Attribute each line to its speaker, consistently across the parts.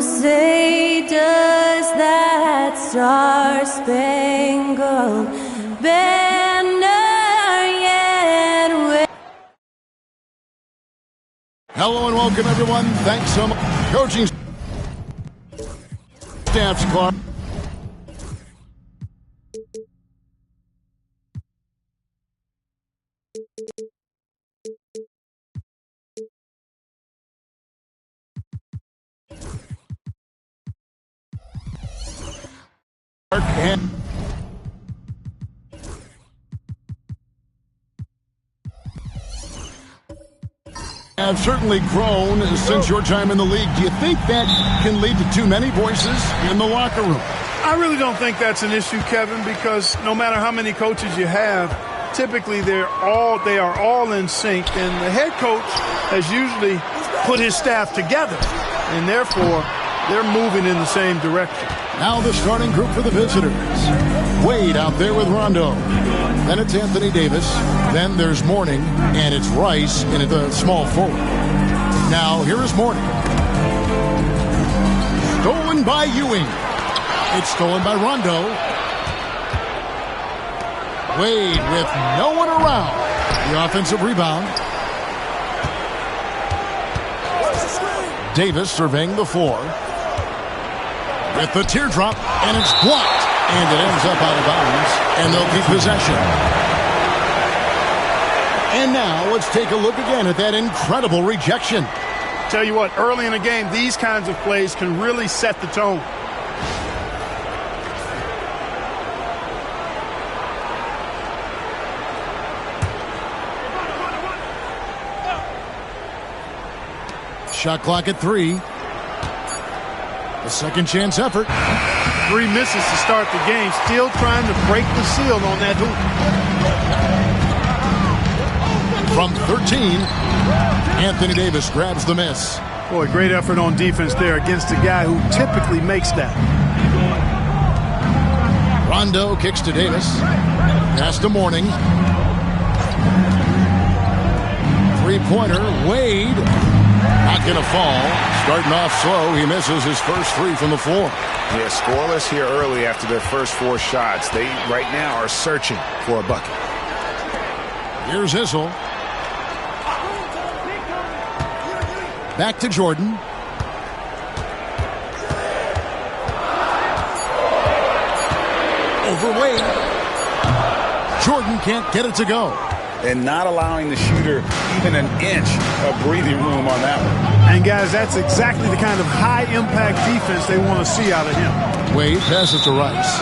Speaker 1: say does that star-spangled banner yet wave?
Speaker 2: Hello and welcome, everyone. Thanks so much. Coaching staff's Clark. Have certainly grown since your time in the league. Do you think that can lead to too many voices in the locker room?
Speaker 3: I really don't think that's an issue, Kevin, because no matter how many coaches you have, typically they are all in sync, and the head coach has usually put his staff together, and therefore they're moving in the same direction.
Speaker 2: Now the starting group for the visitors. Wade out there with Rondo. Then it's Anthony Davis. Then there's Mourning, and it's Rice in the small forward. Now here is Mourning. Stolen by Ewing. It's stolen by Rondo. Wade with no one around. The offensive rebound. Davis surveying the floor. With the teardrop, and it's blocked. And it ends up out of bounds, and they'll keep possession. And now let's take a look again at that incredible rejection.
Speaker 3: Tell you what, early in the game, these kinds of plays can really set the tone.
Speaker 2: Shot clock at 3. A second chance effort.
Speaker 3: 3 misses to start the game. Still trying to break the seal on that hoop.
Speaker 2: From 13, Anthony Davis grabs the miss.
Speaker 3: Boy, great effort on defense there against a guy who typically makes that.
Speaker 2: Rondo kicks to Davis. Pass to Mourning. Three-pointer, Wade. Not going to fall. Starting off slow, he misses his first 3 from the floor.
Speaker 4: Yeah, scoreless here early after their first 4 shots. They, right now, are searching for a bucket.
Speaker 2: Here's Issel. Back to Jordan. Over Wade. Jordan can't get it to go.
Speaker 4: And not allowing the shooter even an inch of breathing room on that one.
Speaker 3: And, guys, that's exactly the kind of high-impact defense they want to see out of him.
Speaker 2: Wade passes to Rice.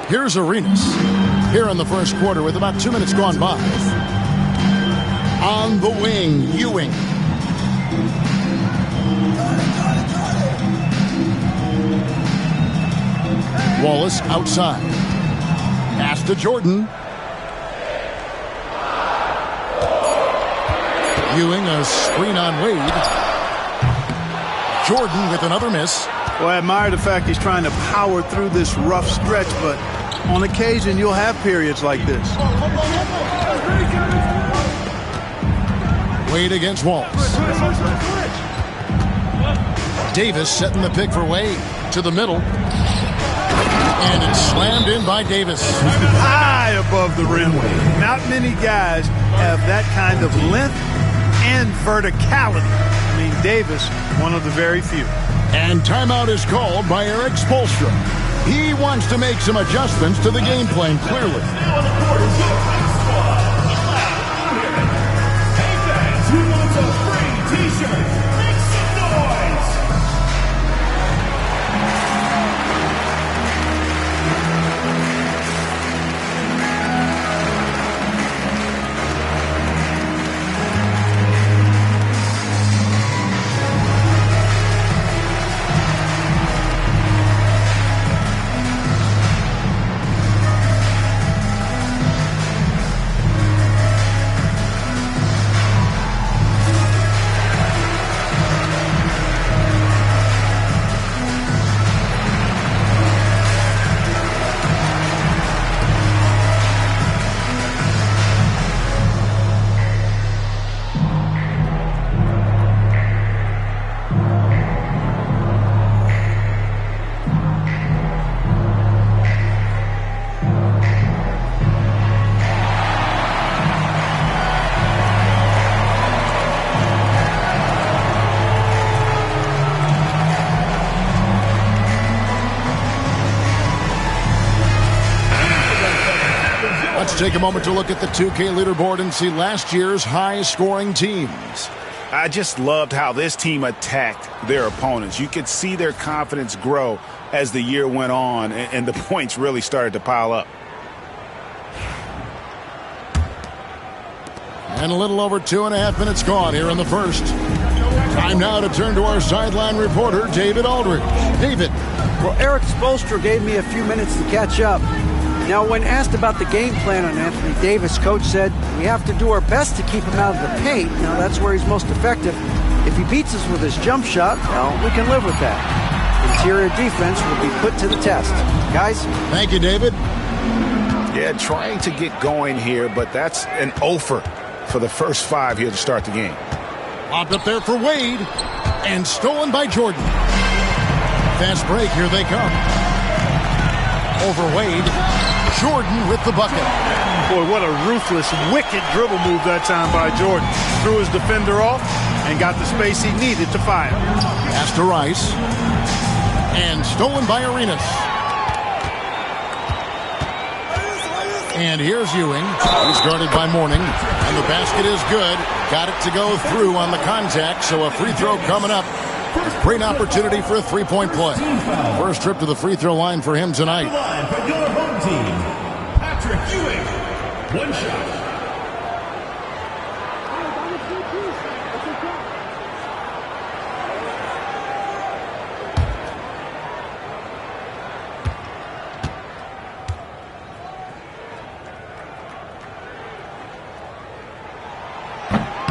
Speaker 2: Here's Arenas. Here in the first quarter with about 2 minutes gone by. On the wing, Ewing. Wallace outside. Pass to Jordan. Ewing, a screen on Wade. Jordan with another miss.
Speaker 3: Well, I admire the fact he's trying to power through this rough stretch, but on occasion you'll have periods like this.
Speaker 2: Wade against Wallace. Davis setting the pick for Wade. To the middle. And it's slammed in by Davis.
Speaker 3: High above the rim. Not many guys have that kind of length and verticality. I mean, Davis, one of the very few.
Speaker 2: And timeout is called by Eric Spoelstra. He wants to make some adjustments to the game plan, clearly.
Speaker 5: Hey fans, who wants a free t-shirt? Make some noise!
Speaker 2: Let's take a moment to look at the 2K leaderboard and see last year's high-scoring teams.
Speaker 4: I just loved how this team attacked their opponents. You could see their confidence grow as the year went on, and the points really started to pile up.
Speaker 2: And a little over 2.5 minutes gone here in the first. Time now to turn to our sideline reporter, David Aldridge. David.
Speaker 6: Well, Eric Spoelstra gave me a few minutes to catch up. Now, when asked about the game plan on Anthony Davis, Coach said, we have to do our best to keep him out of the paint. Now, that's where he's most effective. If he beats us with his jump shot, well, we can live with that. Interior defense will be put to the test. Guys?
Speaker 2: Thank you, David.
Speaker 4: Yeah, trying to get going here, but that's an offer for the first 5 here to start the game.
Speaker 2: Popped up there for Wade, and stolen by Jordan. Fast break, here they come. Over Wade, Jordan with the bucket.
Speaker 3: Boy, what a ruthless, wicked dribble move that time by Jordan. Threw his defender off and got the space he needed to fire.
Speaker 2: Pass to Rice, and stolen by Arenas. And here's Ewing. He's guarded by Mourning. And the basket is good. Got it to go through on the contact, so a free throw coming up. Great opportunity for a three-point play. First trip to the free throw line for him tonight.
Speaker 5: Line for your home team, Patrick Ewing. One shot.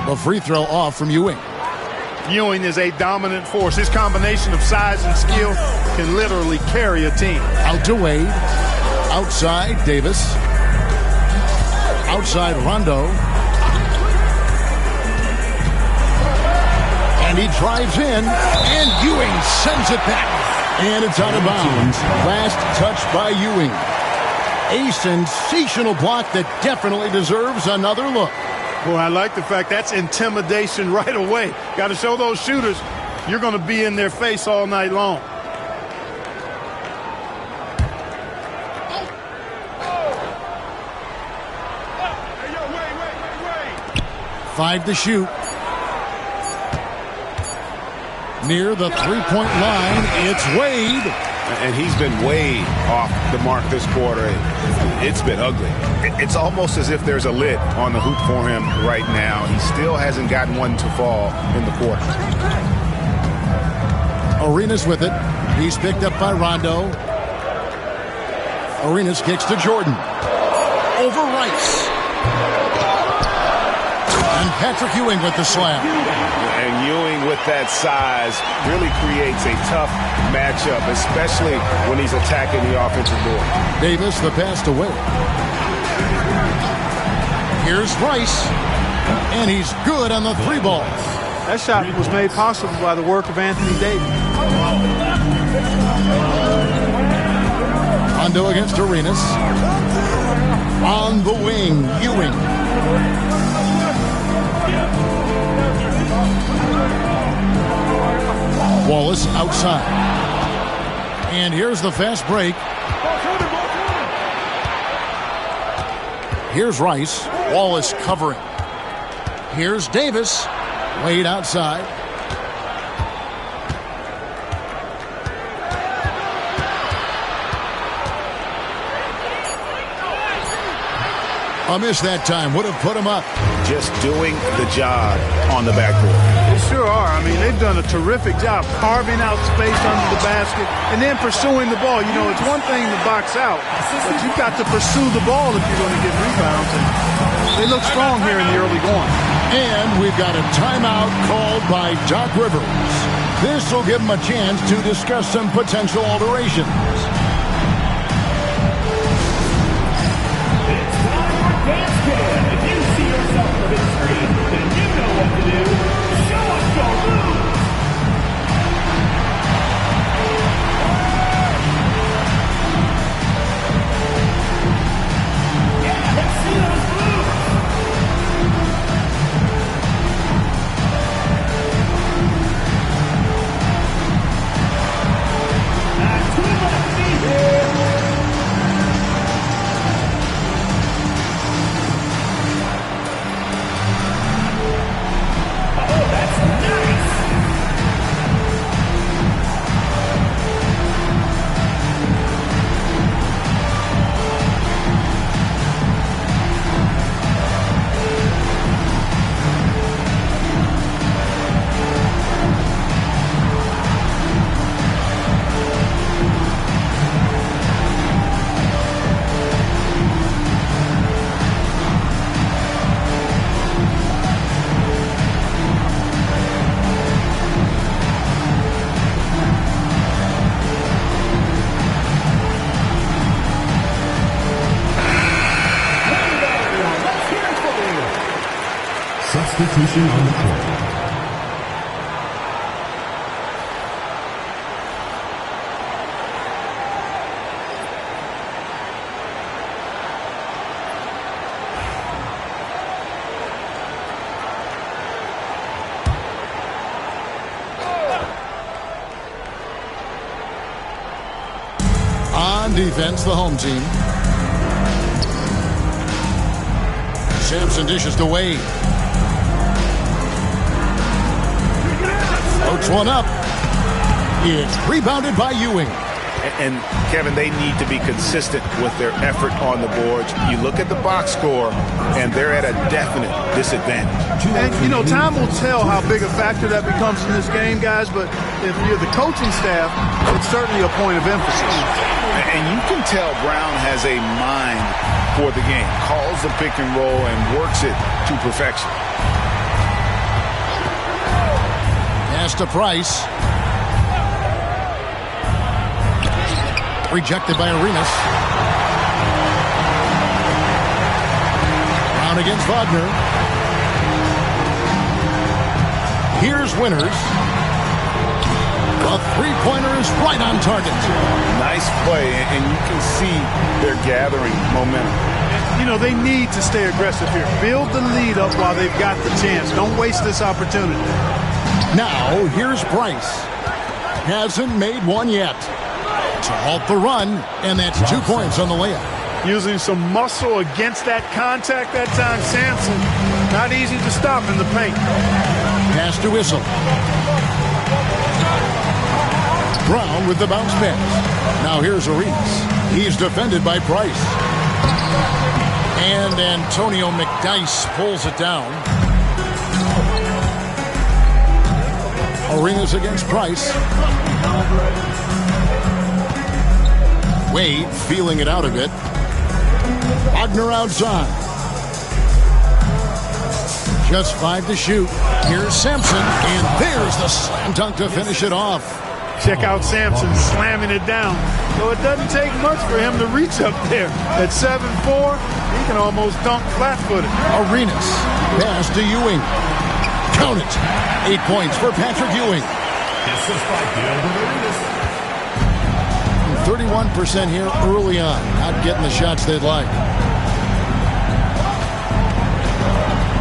Speaker 2: A free throw off from Ewing.
Speaker 3: Ewing is a dominant force. His combination of size and skill can literally carry a team.
Speaker 2: Out to Wade. Outside, Davis. Outside, Rondo. And he drives in, and Ewing sends it back. And it's out of bounds. Last touch by Ewing. A sensational block that definitely deserves another look.
Speaker 3: Boy, I like the fact that's intimidation right away. Got to show those shooters you're going to be in their face all night long.
Speaker 2: Five to shoot. Near the three-point line, it's Wade.
Speaker 4: And he's been way off the mark this quarter. It's been ugly. It's almost as if there's a lid on the hoop for him right now. He still hasn't gotten one to fall in the quarter.
Speaker 2: Arenas with it. He's picked up by Rondo. Arenas kicks to Jordan. Over Rice. And Patrick Ewing with the slam.
Speaker 4: And Ewing with that size really creates a tough matchup, especially when he's attacking the offensive board.
Speaker 2: Davis, the pass to Wade. Here's Rice. And he's good on the three ball.
Speaker 3: That shot was made possible by the work of Anthony Davis.
Speaker 2: Rondo against Arenas. On the wing, Ewing. Wallace outside. And here's the fast break. Here's Rice. Wallace covering. Here's Davis. Wade outside. A miss that time. Would have put him up.
Speaker 4: Just doing the job on the backboard.
Speaker 3: They sure are. I mean, they've done a terrific job carving out space under the basket and then pursuing the ball. You know, it's one thing to box out, but you've got to pursue the ball if you're going to get rebounds. And they look strong here in the early going.
Speaker 2: And we've got a timeout called by Doc Rivers. This will give him a chance to discuss some potential alterations.
Speaker 5: If you see yourself on the screen, then you know what to do. Show us your move. Yeah, let's see those moves. Too much defense.
Speaker 7: Substitution on the court.
Speaker 2: On defense, the home team. Sampson dishes to Wade. Floats one up. It's rebounded by Ewing.
Speaker 4: And Kevin, they need to be consistent with their effort on the boards. You look at the box score, and they're at a definite disadvantage.
Speaker 3: And, you know, time will tell how big a factor that becomes in this game, guys, but if you're the coaching staff, it's certainly a point of emphasis.
Speaker 4: And you can tell Brown has a mind for the game, calls the pick and roll and works it to perfection.
Speaker 2: Pass to Price. Rejected by Arenas. Brown against Wagner. Here's Winters. A three-pointer is right on target.
Speaker 4: Nice play, and you can see they're gathering momentum.
Speaker 3: You know, they need to stay aggressive here. Build the lead up while they've got the chance. Don't waste this opportunity.
Speaker 2: Now, here's Price. Hasn't made one yet. To halt the run, and that's 2 points on the layup.
Speaker 3: Using some muscle against that contact that time, Sampson. Not easy to stop in the paint.
Speaker 2: Pass to Whistle. Brown with the bounce pass. Now here's Arenas. He's defended by Price. And Antonio McDyess pulls it down. Arenas against Price. Wade feeling it out a bit. Wagner outside. Just 5 to shoot. Here's Sampson, and there's the slam dunk to finish it off.
Speaker 3: Check out Sampson slamming it down. So it doesn't take much for him to reach up there. At 7'4", he can almost dunk flat-footed.
Speaker 2: Arenas. Pass to Ewing. Count it. 8 points for Patrick Ewing. 31% here early on. Not getting the shots they'd like.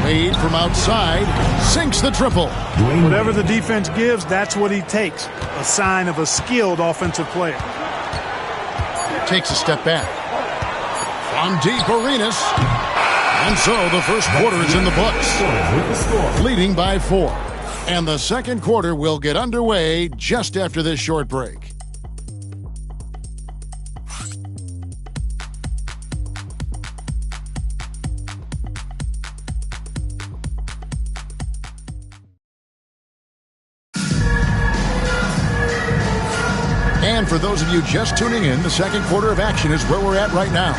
Speaker 2: Wade from outside sinks the triple.
Speaker 3: Whatever the defense gives, that's what he takes. A sign of a skilled offensive player.
Speaker 2: Takes a step back. From deep, Arenas. And so the first quarter is in the books. Leading by 4. And the second quarter will get underway just after this short break. And for those of you just tuning in, the second quarter of action is where we're at right now.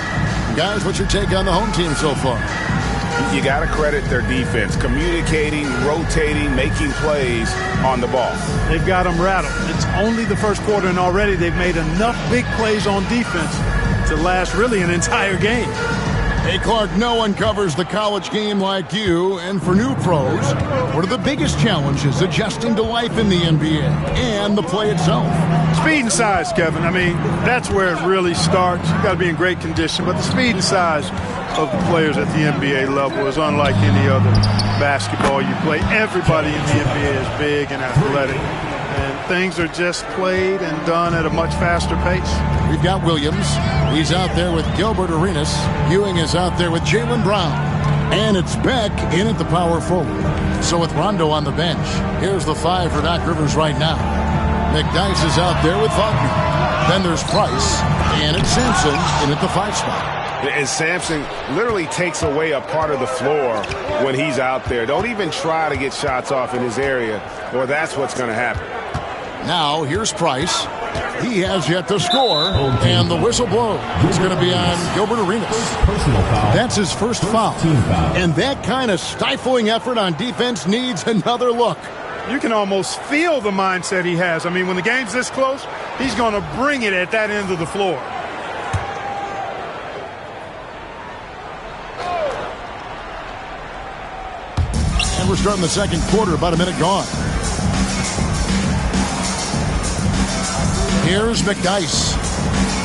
Speaker 2: Guys, what's your take on the home team so far?
Speaker 4: You got to credit their defense, communicating, rotating, making plays on the ball.
Speaker 3: They've got them rattled. It's only the first quarter, and already they've made enough big plays on defense to last really an entire game.
Speaker 2: Hey, Clark, no one covers the college game like you. And for new pros, what are the biggest challenges adjusting to life in the NBA and the play itself?
Speaker 3: Speed and size, Kevin. I mean, that's where it really starts. You've got to be in great condition. But the speed and size of the players at the NBA level is unlike any other basketball you play. Everybody in the NBA is big and athletic. And things are just played and done at a much faster pace.
Speaker 2: We've got Williams. He's out there with Gilbert Arenas. Ewing is out there with Jaylen Brown. And it's Beck in at the power forward. So with Rondo on the bench, here's the 5 for Doc Rivers right now. McDyess is out there with Wagner. Then there's Price. And it's Sampson in at the 5 spot.
Speaker 4: And Sampson literally takes away a part of the floor when he's out there. Don't even try to get shots off in his area, or that's what's going to happen.
Speaker 2: Now, here's Price. He has yet to score, and the whistle blows. It's going to be on Gilbert Arenas. That's his first foul. And that kind of stifling effort on defense needs another look.
Speaker 3: You can almost feel the mindset he has. I mean, when the game's this close, he's going to bring it at that end of the floor.
Speaker 2: And we're start in the second quarter, about a minute gone. Here's McDyess.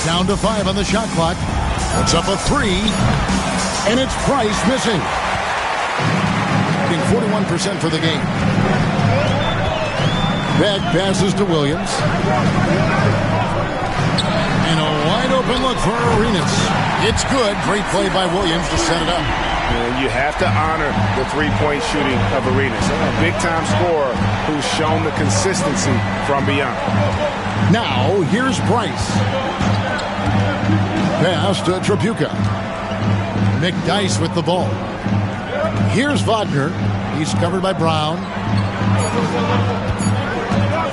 Speaker 2: Down to 5 on the shot clock. Puts up a 3. And it's Price missing. Being 41% for the game. Back passes to Williams. And a wide open look for Arenas. It's good. Great play by Williams to set it up.
Speaker 4: You have to honor the three-point shooting of Arenas. A big-time scorer who's shown the consistency from beyond.
Speaker 2: Now, here's Price. Pass to Tripucka. McDyess with the ball. Here's Wagner. He's covered by Brown.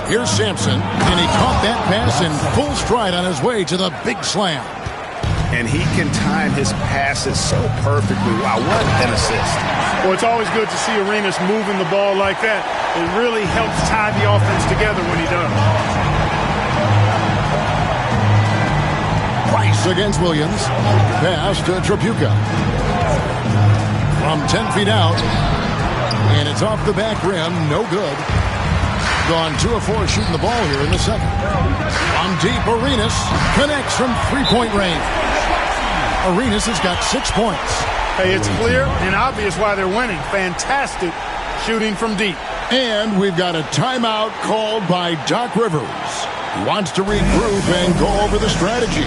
Speaker 2: Here's Sampson, and he caught that pass in full stride on his way to the big slam.
Speaker 4: And he can time his passes so perfectly. Wow, what an assist.
Speaker 3: Well, it's always good to see Arenas moving the ball like that. It really helps tie the offense together when he does.
Speaker 2: Price against Williams. Pass to Tripucka. From 10 feet out. And it's off the back rim. No good. Gone 2 of 4 shooting the ball here in the second. On deep, Arenas connects from three-point range. Arenas has got 6 points.
Speaker 3: Hey, it's clear and obvious why they're winning. Fantastic shooting from deep.
Speaker 2: And we've got a timeout called by Doc Rivers. He wants to regroup and go over the strategy.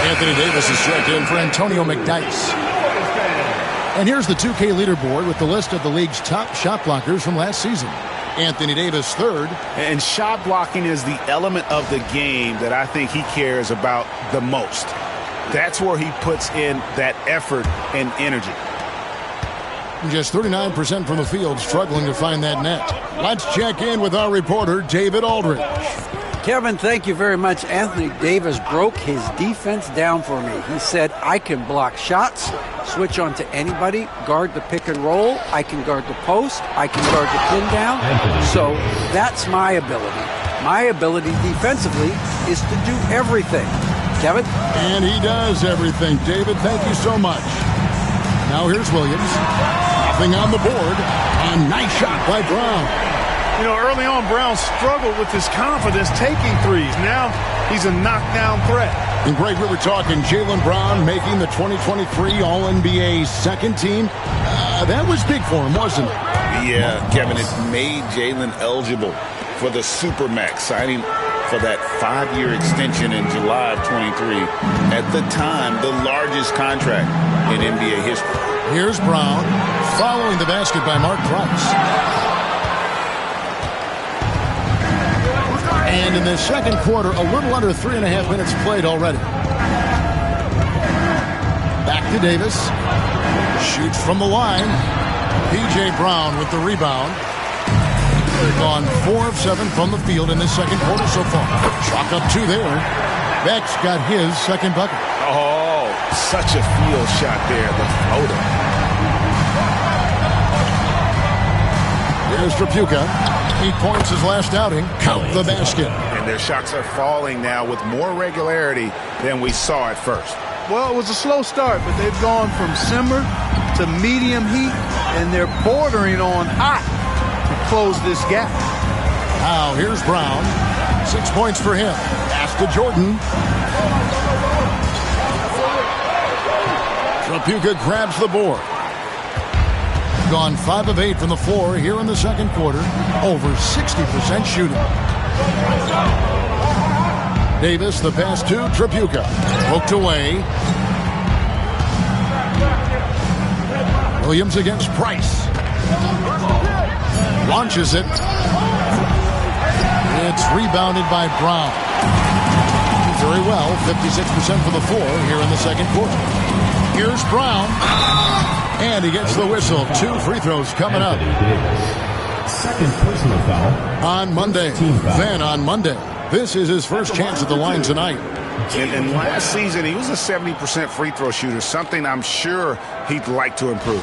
Speaker 2: Anthony Davis is checked in for Antonio McDyess. And here's the 2K leaderboard with the list of the league's top shot blockers from last season. Anthony Davis third.
Speaker 4: And shot blocking is the element of the game that I think he cares about the most. That's where he puts in that effort and energy.
Speaker 2: Just 39% from the field, struggling to find that net. Let's check in with our reporter, David Aldridge.
Speaker 6: Kevin, thank you very much. Anthony Davis broke his defense down for me. He said, I can block shots, switch on to anybody, guard the pick and roll, I can guard the post, I can guard the pin down. So that's my ability. My ability defensively is to do everything. Kevin?
Speaker 2: And he does everything. David, thank you so much. Now here's Williams. Nothing on the board. A nice shot by Brown.
Speaker 3: You know, early on, Brown struggled with his confidence taking threes. Now he's a knockdown threat.
Speaker 2: And Greg, we were talking Jaylen Brown making the 2023 All-NBA second team. That was big for him, wasn't it?
Speaker 4: Yeah, Kevin, it made Jaylen eligible for the Supermax, signing for that 5-year extension in July of 23. At the time, the largest contract in NBA history.
Speaker 2: Here's Brown following the basket by Mark Price. And in the second quarter, a little under 3.5 minutes played already. Back to Davis. Shoots from the line. P.J. Brown with the rebound. Gone 4 of 7 from the field in this second quarter so far. Chalk up 2 there. Beck's got his second bucket.
Speaker 4: Oh, such a field shot there, the floater.
Speaker 2: Here's Tripucka. 8 points his last outing. Count the basket.
Speaker 4: And their shots are falling now with more regularity than we saw at first.
Speaker 3: Well, it was a slow start, but they've gone from simmer to medium heat, and they're bordering on hot. close this gap.
Speaker 2: Now here's Brown. 6 points for him. Pass to Jordan. Trapuka grabs the board. Gone 5 of 8 from the floor here in the second quarter. Over 60% shooting. Davis, the pass to Trapuka. Poked away. Williams against Price. Launches it. It's rebounded by Brown. Very well, 56% for the floor here in the second quarter. Here's Brown. And he gets the whistle. 2 free throws coming up.
Speaker 5: Second personal foul.
Speaker 2: On Monday. Then on Monday. This is his first chance at the line tonight.
Speaker 4: And last season, he was a 70% free throw shooter, something I'm sure he'd like to improve.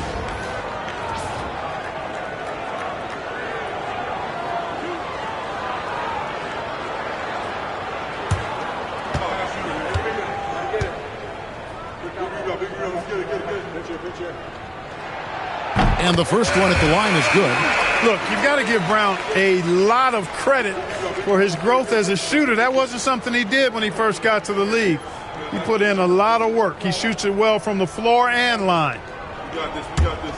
Speaker 2: And the first one at the line is good.
Speaker 3: Look, you've got to give Brown a lot of credit for his growth as a shooter. That wasn't something he did when he first got to the league. He put in a lot of work. He shoots it well from the floor and line.
Speaker 7: We got this. We got this.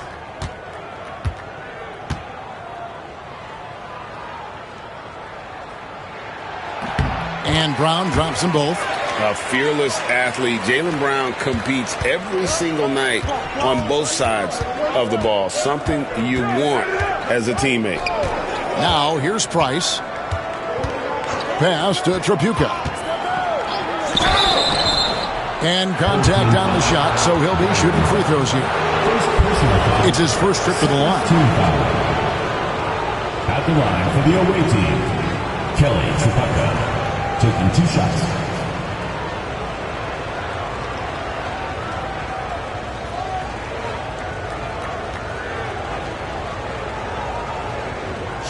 Speaker 2: And Brown drops them both.
Speaker 8: A fearless athlete. Jaylen Brown competes every single night on both sides of the ball. Something you want as a teammate.
Speaker 2: Now here's Price. Pass to Trapuka. And contact on the shot, so he'll be shooting free throws here. It's his first trip to the line.
Speaker 5: At the line for the away team, Kelly Trapuka taking 2 shots.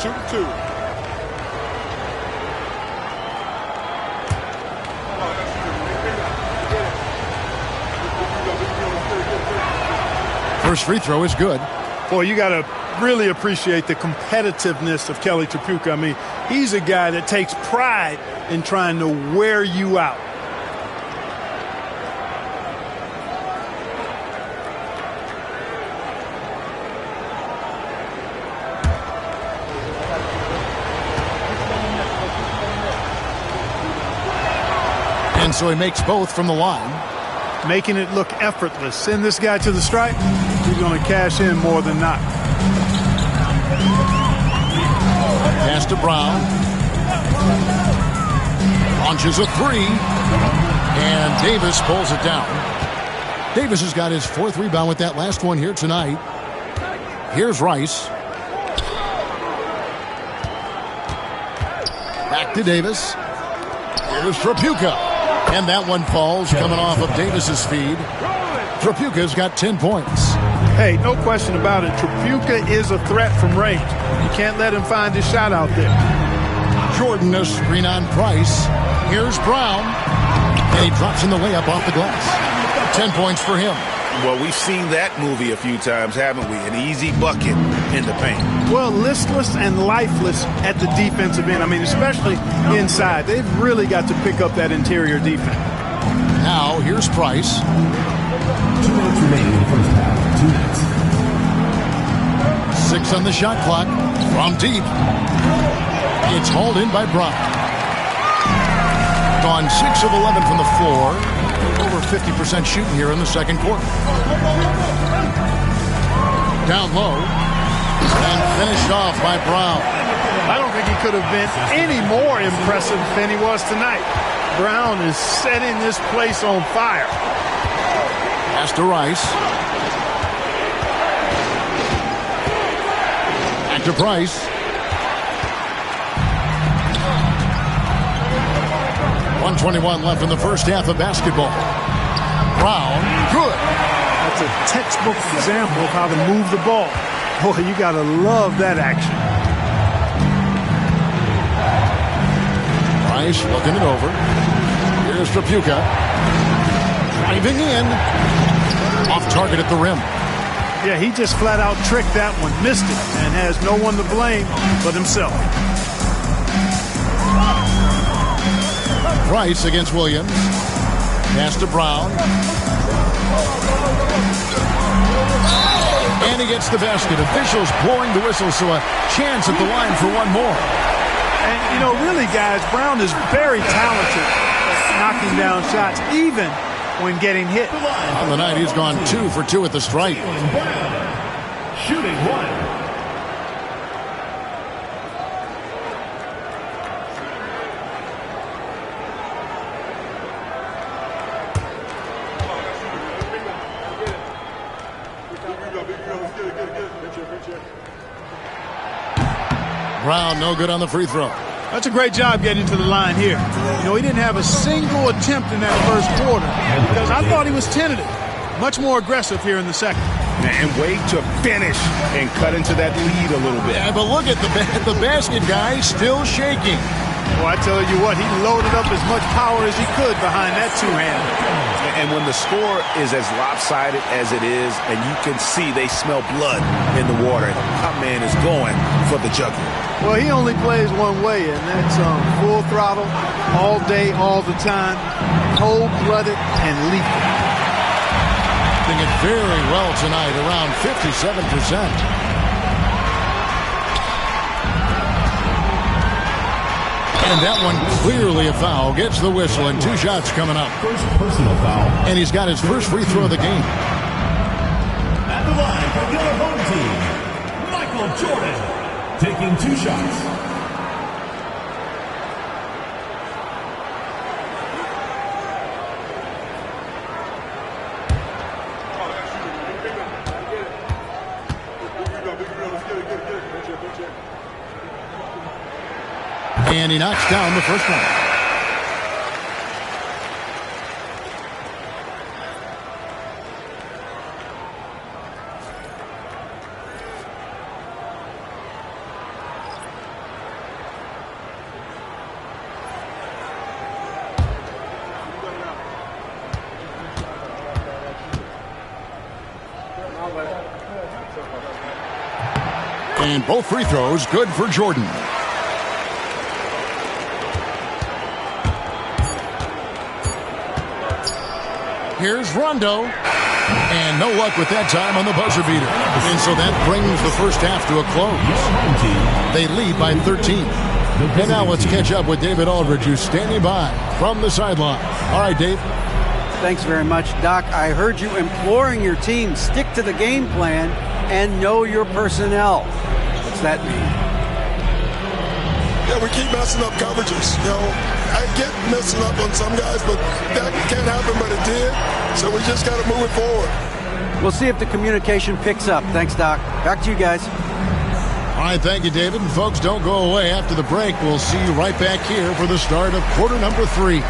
Speaker 7: Shoot 2.
Speaker 2: First free throw is good.
Speaker 3: Boy, you got to really appreciate the competitiveness of Kelly Trapuka. I mean, he's a guy that takes pride in trying to wear you out.
Speaker 2: And so he makes both from the line.
Speaker 3: Making it look effortless. Send this guy to the stripe, he's going to cash in more than not.
Speaker 2: Pass to Brown. Launches a 3. And Davis pulls it down. Davis has got his 4th rebound with that last one here tonight. Here's Rice. Back to Davis. Here's Trapuka. And that one falls coming off of Davis's feed. Trapuka's got 10 points.
Speaker 3: Hey, no question about it. Trapuka is a threat from range. You can't let him find his shot out there.
Speaker 2: Jordan, a screen on Price. Here's Brown. And he drops in the layup off the glass. 10 points for him.
Speaker 4: Well, we've seen that movie a few times, haven't we? An easy bucket in the paint.
Speaker 3: Well, listless and lifeless at the defensive end. I mean, especially inside. They've really got to pick up that interior defense.
Speaker 2: Now, here's Price.
Speaker 5: 2 minutes remaining in the first half. 2 minutes.
Speaker 2: 6 on the shot clock. From deep. It's hauled in by Brown. Gone 6 of 11 from the floor. Over 50% shooting here in the second quarter. Down low. And finished off by Brown.
Speaker 3: I don't think he could have been any more impressive than he was tonight. Brown is setting this place on fire.
Speaker 2: Pass to Rice. Back to Price. .121 left in the first half of basketball. Brown, good.
Speaker 3: That's a textbook example of how to move the ball. Boy, you got to love that action.
Speaker 2: Price looking it over. Here's Trapuka. Driving in. Off target at the rim.
Speaker 3: Yeah, he just flat out tricked that one, missed it, and has no one to blame but himself.
Speaker 2: Price against Williams. Pass to Brown. And he gets the basket. Officials blowing the whistle, so a chance at the line for one more.
Speaker 3: And, you know, really, guys, Brown is very talented at knocking down shots, even when getting hit.
Speaker 2: On the night, he's gone 2 for 2 at the stripe.
Speaker 5: Shooting one.
Speaker 2: Brown, no good on the free throw.
Speaker 3: That's a great job getting to the line here. You know, he didn't have a single attempt in that first quarter because I thought he was tentative. Much more aggressive here in the second.
Speaker 4: And wait to finish and cut into that lead a little bit.
Speaker 2: Yeah, but look at the basket guy still shaking.
Speaker 3: Well, I tell you what, he loaded up as much power as he could behind that two-hand.
Speaker 4: And when the score is as lopsided as it is, and you can see they smell blood in the water, our man is going for the jugular.
Speaker 3: Well, he only plays one way, and that's full throttle, all day, all the time, cold-blooded and lethal.
Speaker 2: Doing it very well tonight, around 57%. And that one clearly a foul. Gets the whistle and 2 shots coming up.
Speaker 5: First personal foul.
Speaker 2: And he's got his first free throw of the game.
Speaker 5: At the line for the other home team, Michael Jordan, taking 2 shots.
Speaker 2: And he knocks down the first one. And both free throws good for Jordan. Here's Rondo. And no luck with that time on the buzzer beater. And so that brings the first half to a close. They lead by 13. And now let's catch up with David Aldridge, who's standing by from the sideline. All right, Dave.
Speaker 6: Thanks very much, Doc. I heard you imploring your team, stick to the game plan and know your personnel. What's that mean?
Speaker 7: Yeah, we keep messing up coverages. You know, I get messing up on some guys, but that can't happen, but it did. So we just got to move it forward.
Speaker 6: We'll see if the communication picks up. Thanks, Doc. Back to you guys.
Speaker 2: All right, thank you, David. And folks, don't go away. After the break, we'll see you right back here for the start of quarter number 3.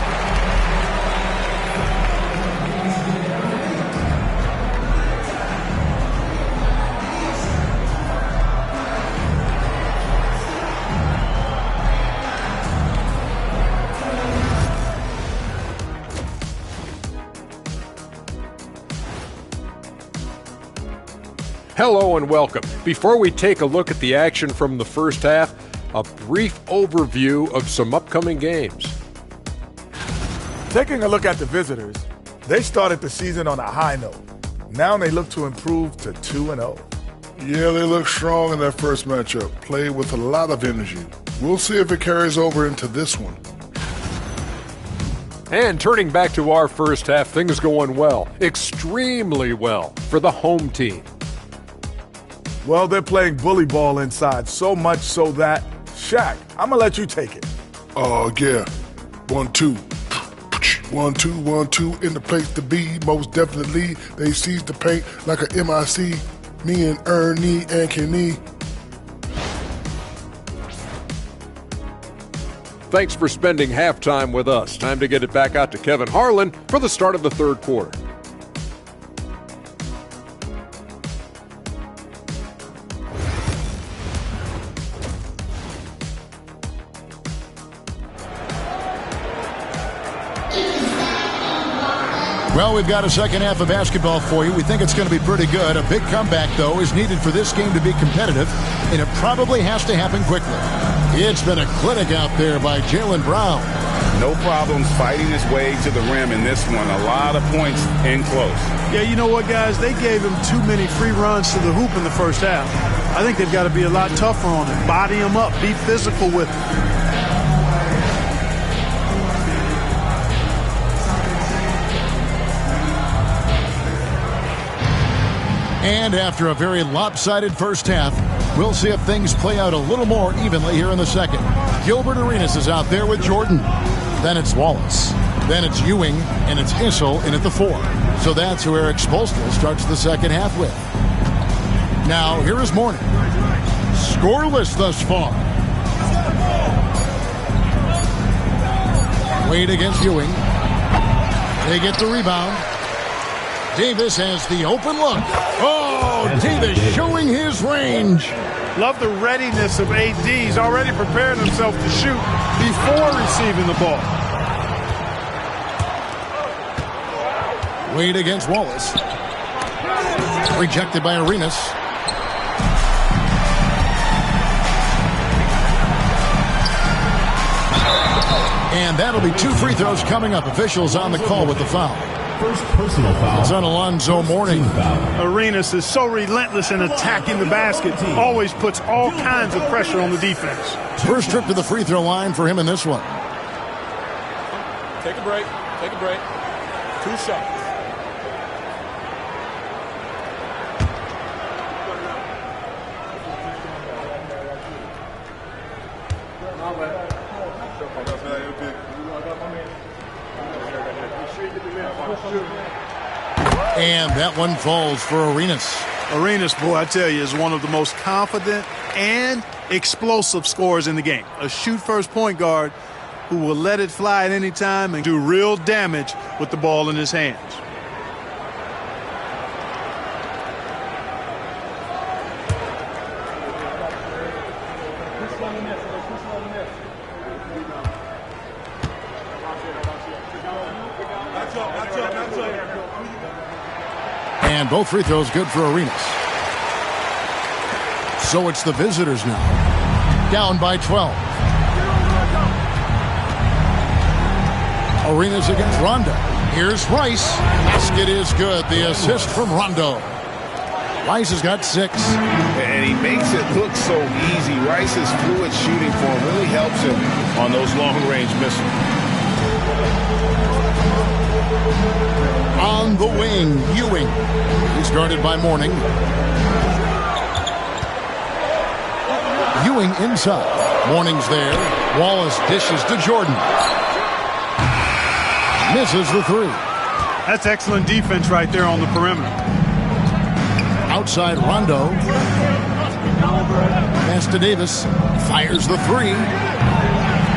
Speaker 9: Hello and welcome. Before we take a look at the action from the first half, a brief overview of some upcoming games.
Speaker 10: Taking a look at the visitors, they started the season on a high note. Now they look to improve to 2-0.
Speaker 7: Yeah, they look strong in their first matchup. Played with a lot of energy. We'll see if it carries over into this one.
Speaker 9: And turning back to our first half, things going well, extremely well for the home team.
Speaker 10: Well, they're playing bully ball inside, so much so that, Shaq, I'm going to let you take it.
Speaker 7: Oh, yeah. 1-2. 1-2, 1-2 in the place to be. Most definitely, they seize the paint like a MIC. Me and Ernie and Kenny.
Speaker 9: Thanks for spending halftime with us. Time to get it back out to Kevin Harlan for the start of the third quarter.
Speaker 2: Well, we've got a second half of basketball for you. We think it's going to be pretty good. A big comeback, though, is needed for this game to be competitive, and it probably has to happen quickly. It's been a clinic out there by Jaylen Brown.
Speaker 8: No problems fighting his way to the rim in this one. A lot of points in close.
Speaker 3: Yeah, you know what, guys? They gave him too many free runs to the hoop in the first half. I think they've got to be a lot tougher on him. Body him up. Be physical with him.
Speaker 2: And after a very lopsided first half, we'll see if things play out a little more evenly here in the second. Gilbert Arenas is out there with Jordan. Then it's Wallace. Then it's Ewing, and it's Issel in at the 4. So that's who Eric Spoelstra starts the second half with. Now, here is Mourning. Scoreless thus far. Wade against Ewing. They get the rebound. Davis has the open look. Oh, Davis showing his range.
Speaker 3: Love the readiness of AD. He's already prepared himself to shoot before receiving the ball.
Speaker 2: Wade against Wallace. Rejected by Arenas. And that'll be 2 free throws coming up. Officials on the call with the foul.
Speaker 5: First personal foul.
Speaker 2: It's on Alonzo Mourning.
Speaker 3: Arenas is so relentless in attacking the basket. Always puts all kinds of pressure on the defense.
Speaker 2: First trip to the free throw line for him in this one.
Speaker 9: Take a break. Take a break. 2 shots.
Speaker 2: And that one falls for Arenas.
Speaker 3: Arenas, boy, I tell you, is one of the most confident and explosive scorers in the game. A shoot-first point guard who will let it fly at any time and do real damage with the ball in his hands.
Speaker 2: And both free throws good for Arenas. So it's the visitors now. Down by 12. Arenas against Rondo. Here's Rice. Basket is good. The assist from Rondo. Rice has got 6.
Speaker 4: And he makes it look so easy. Rice's fluid shooting form really helps him on those long-range missiles.
Speaker 2: On the wing, Ewing. He's guarded by Mourning. Ewing inside. Mourning's there. Wallace dishes to Jordan. Misses the 3.
Speaker 3: That's excellent defense right there on the perimeter.
Speaker 2: Outside Rondo. Pass to Davis. Fires the 3.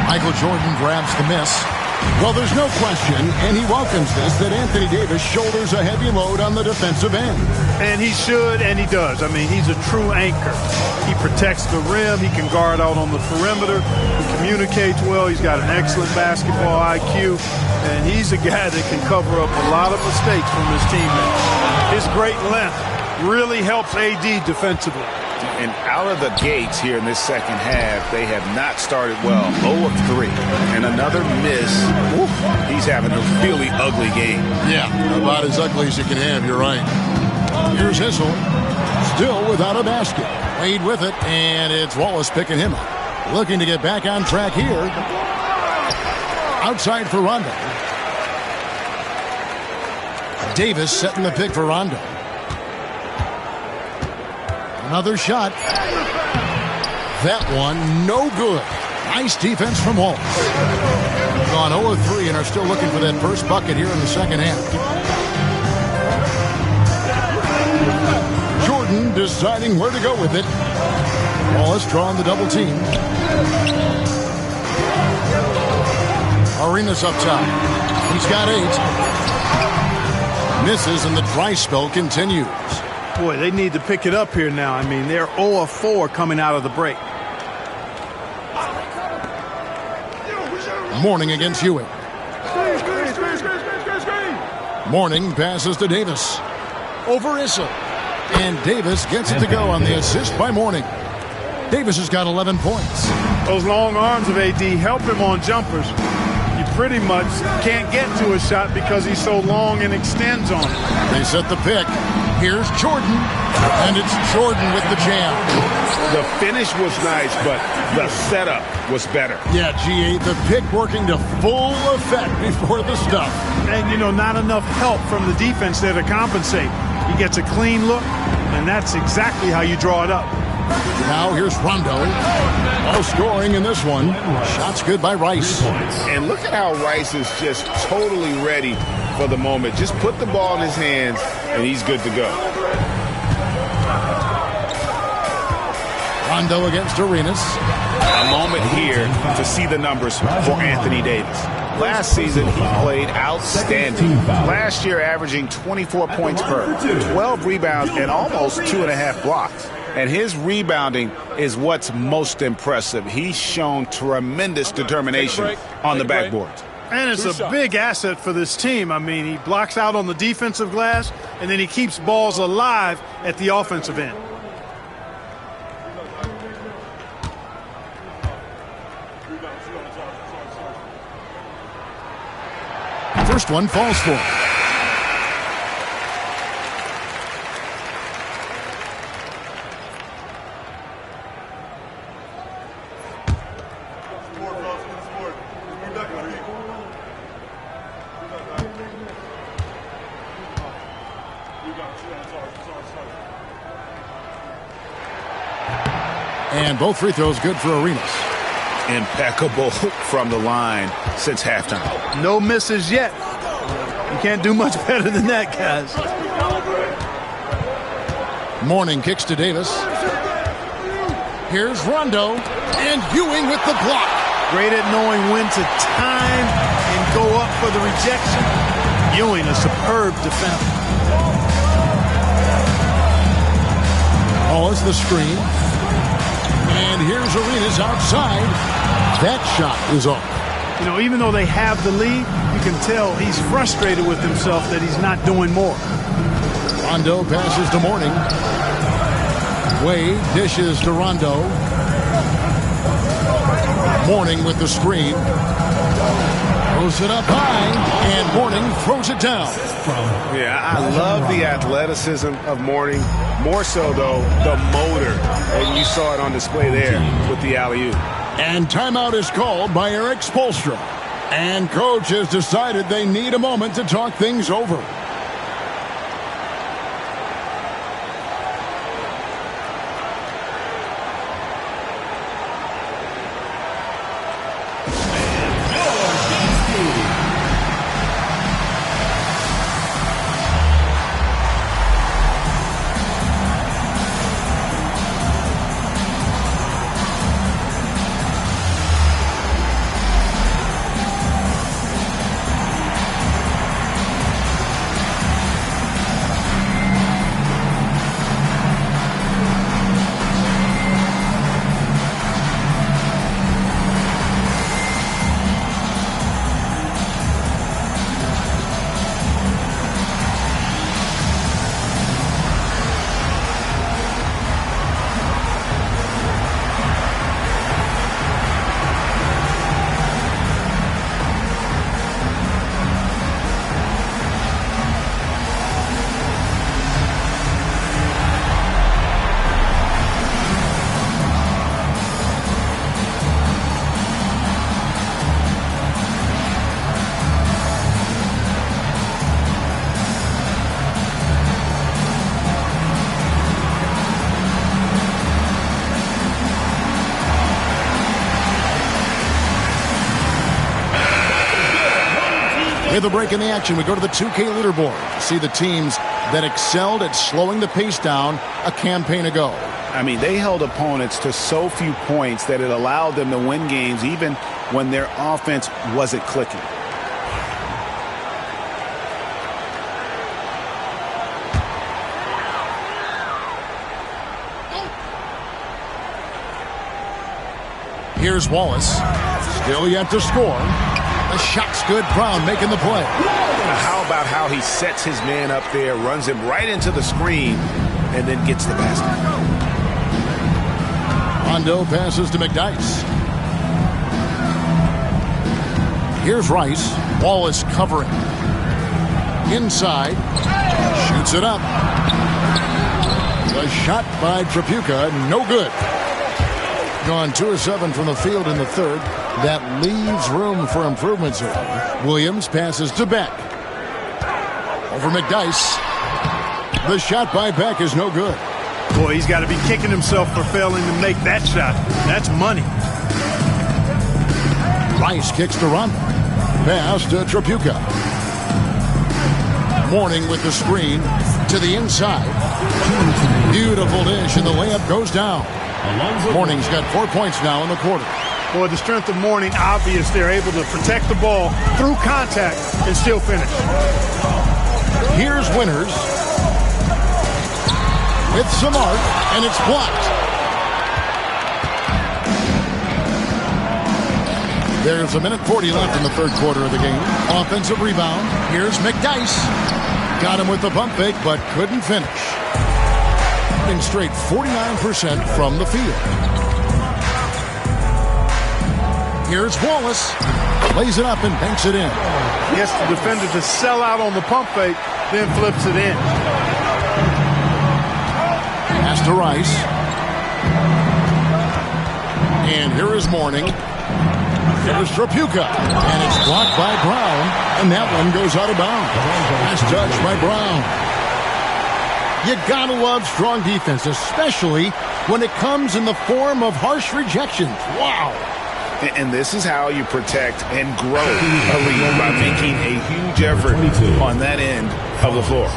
Speaker 2: Michael Jordan grabs the miss. Well, there's no question, and he welcomes this, that Anthony Davis shoulders a heavy load on the defensive end.
Speaker 3: And he should, and he does. I mean, he's a true anchor. He protects the rim. He can guard out on the perimeter. He communicates well. He's got an excellent basketball IQ. And he's a guy that can cover up a lot of mistakes from his teammates. His great length really helps AD defensively.
Speaker 4: And out of the gates here in this second half, they have not started well. 0 of 3. And another miss. Oof, he's having a really ugly game.
Speaker 2: Yeah, about as ugly as you can have, you're right. Here's Issel, still without a basket. Wade with it, and it's Wallace picking him up. Looking to get back on track here. Outside for Rondo. Davis setting the pick for Rondo. Another shot. That one, no good. Nice defense from Wallace. Gone 0 of 3 and are still looking for that first bucket here in the second half. Jordan deciding where to go with it. Wallace drawing the double team. Arenas up top. He's got 8. Misses and the dry spell continues.
Speaker 3: Boy, they need to pick it up here now. I mean, they're 0 of 4 coming out of the break.
Speaker 2: Mourning against Ewing. Mourning passes to Davis. Over Issa. And Davis gets it to go on the assist by Mourning. Davis has got 11 points.
Speaker 3: Those long arms of AD help him on jumpers. You pretty much can't get to a shot because he's so long and extends on it.
Speaker 2: They set the pick. Here's Jordan. And it's Jordan with the jam.
Speaker 8: The finish was nice, but the setup was better.
Speaker 2: Yeah, GA, the pick working to full effect before the stuff.
Speaker 3: And, you know, not enough help from the defense there to compensate. He gets a clean look, and that's exactly how you draw it up.
Speaker 2: Now here's Rondo. All scoring in this one. Shots good by Rice.
Speaker 8: And look at how Rice is just totally ready for the moment. Just put the ball in his hands, and he's good to go.
Speaker 2: Rondo against Arenas.
Speaker 8: A moment here to see the numbers for Anthony Davis. Last season, he played outstanding. Last year, averaging 24 points per, 12 rebounds, and almost 2.5 blocks. And his rebounding is what's most impressive. He's shown tremendous determination on the backboard.
Speaker 3: And it's a big asset for this team. I mean, he blocks out on the defensive glass, and then he keeps balls alive at the offensive end.
Speaker 2: First one falls for him. And both free throws good for Arenas.
Speaker 8: Impeccable from the line since halftime.
Speaker 3: No misses yet. You can't do much better than that, guys.
Speaker 2: Mourning kicks to Davis. Here's Rondo. And Ewing with the block.
Speaker 3: Great at knowing when to time and go up for the rejection. Ewing, a superb defender.
Speaker 2: Wallace the screen. And here's Arenas outside. That shot is off.
Speaker 3: You know, even though they have the lead, you can tell he's frustrated with himself that he's not doing more.
Speaker 2: Rondo passes to Mourning. Wade dishes to Rondo. Mourning with the screen. Throws it up high, and Mourning throws it down.
Speaker 8: Yeah, I love the athleticism of Mourning. More so, though, the motor. And you saw it on display there with the alley-oop.
Speaker 2: And timeout is called by Eric Spoelstra. And coach has decided they need a moment to talk things over. With a break in the action, we go to the 2K leaderboard to see the teams that excelled at slowing the pace down a campaign ago.
Speaker 8: I mean, they held opponents to so few points that it allowed them to win games even when their offense wasn't clicking.
Speaker 2: Here's Wallace. Still yet to score. The shot's good. Brown making the play.
Speaker 8: Now, how about how he sets his man up there, runs him right into the screen, and then gets the basket.
Speaker 2: Rondo passes to McDyess. Here's Rice. Wallace covering. Inside. Shoots it up. The shot by Tripucka, no good. Gone 2 of 7 from the field in the third. That leaves room for improvements here. Williams passes to Beck. Over McDyess. The shot by Beck is no good.
Speaker 3: Boy, he's got to be kicking himself for failing to make that shot. That's money.
Speaker 2: Rice kicks to Rondo. Pass to Tripucka. Mourning with the screen to the inside. Beautiful dish, and the layup goes down. Mourning's got 4 points now in the quarter.
Speaker 3: Boy, the strength of Mourning, obvious. They're able to protect the ball through contact and still finish.
Speaker 2: Here's Winters. With some arc, and it's blocked. There's 1:40 left in the third quarter of the game. Offensive rebound. Here's McDyess. Got him with the pump fake, but couldn't finish. Shooting straight 49% from the field. Here's Wallace. Lays it up and banks it in.
Speaker 3: He gets the defender to sell out on the pump fake, then flips it in.
Speaker 2: Pass to Rice. And here is Mourning. Here's Tripucka. And it's blocked by Brown. And that one goes out of bounds. Nice touch by Brown. You gotta love strong defense, especially when it comes in the form of harsh rejections. Wow.
Speaker 8: And this is how you protect and grow a lead, by making a huge effort on that end of the floor.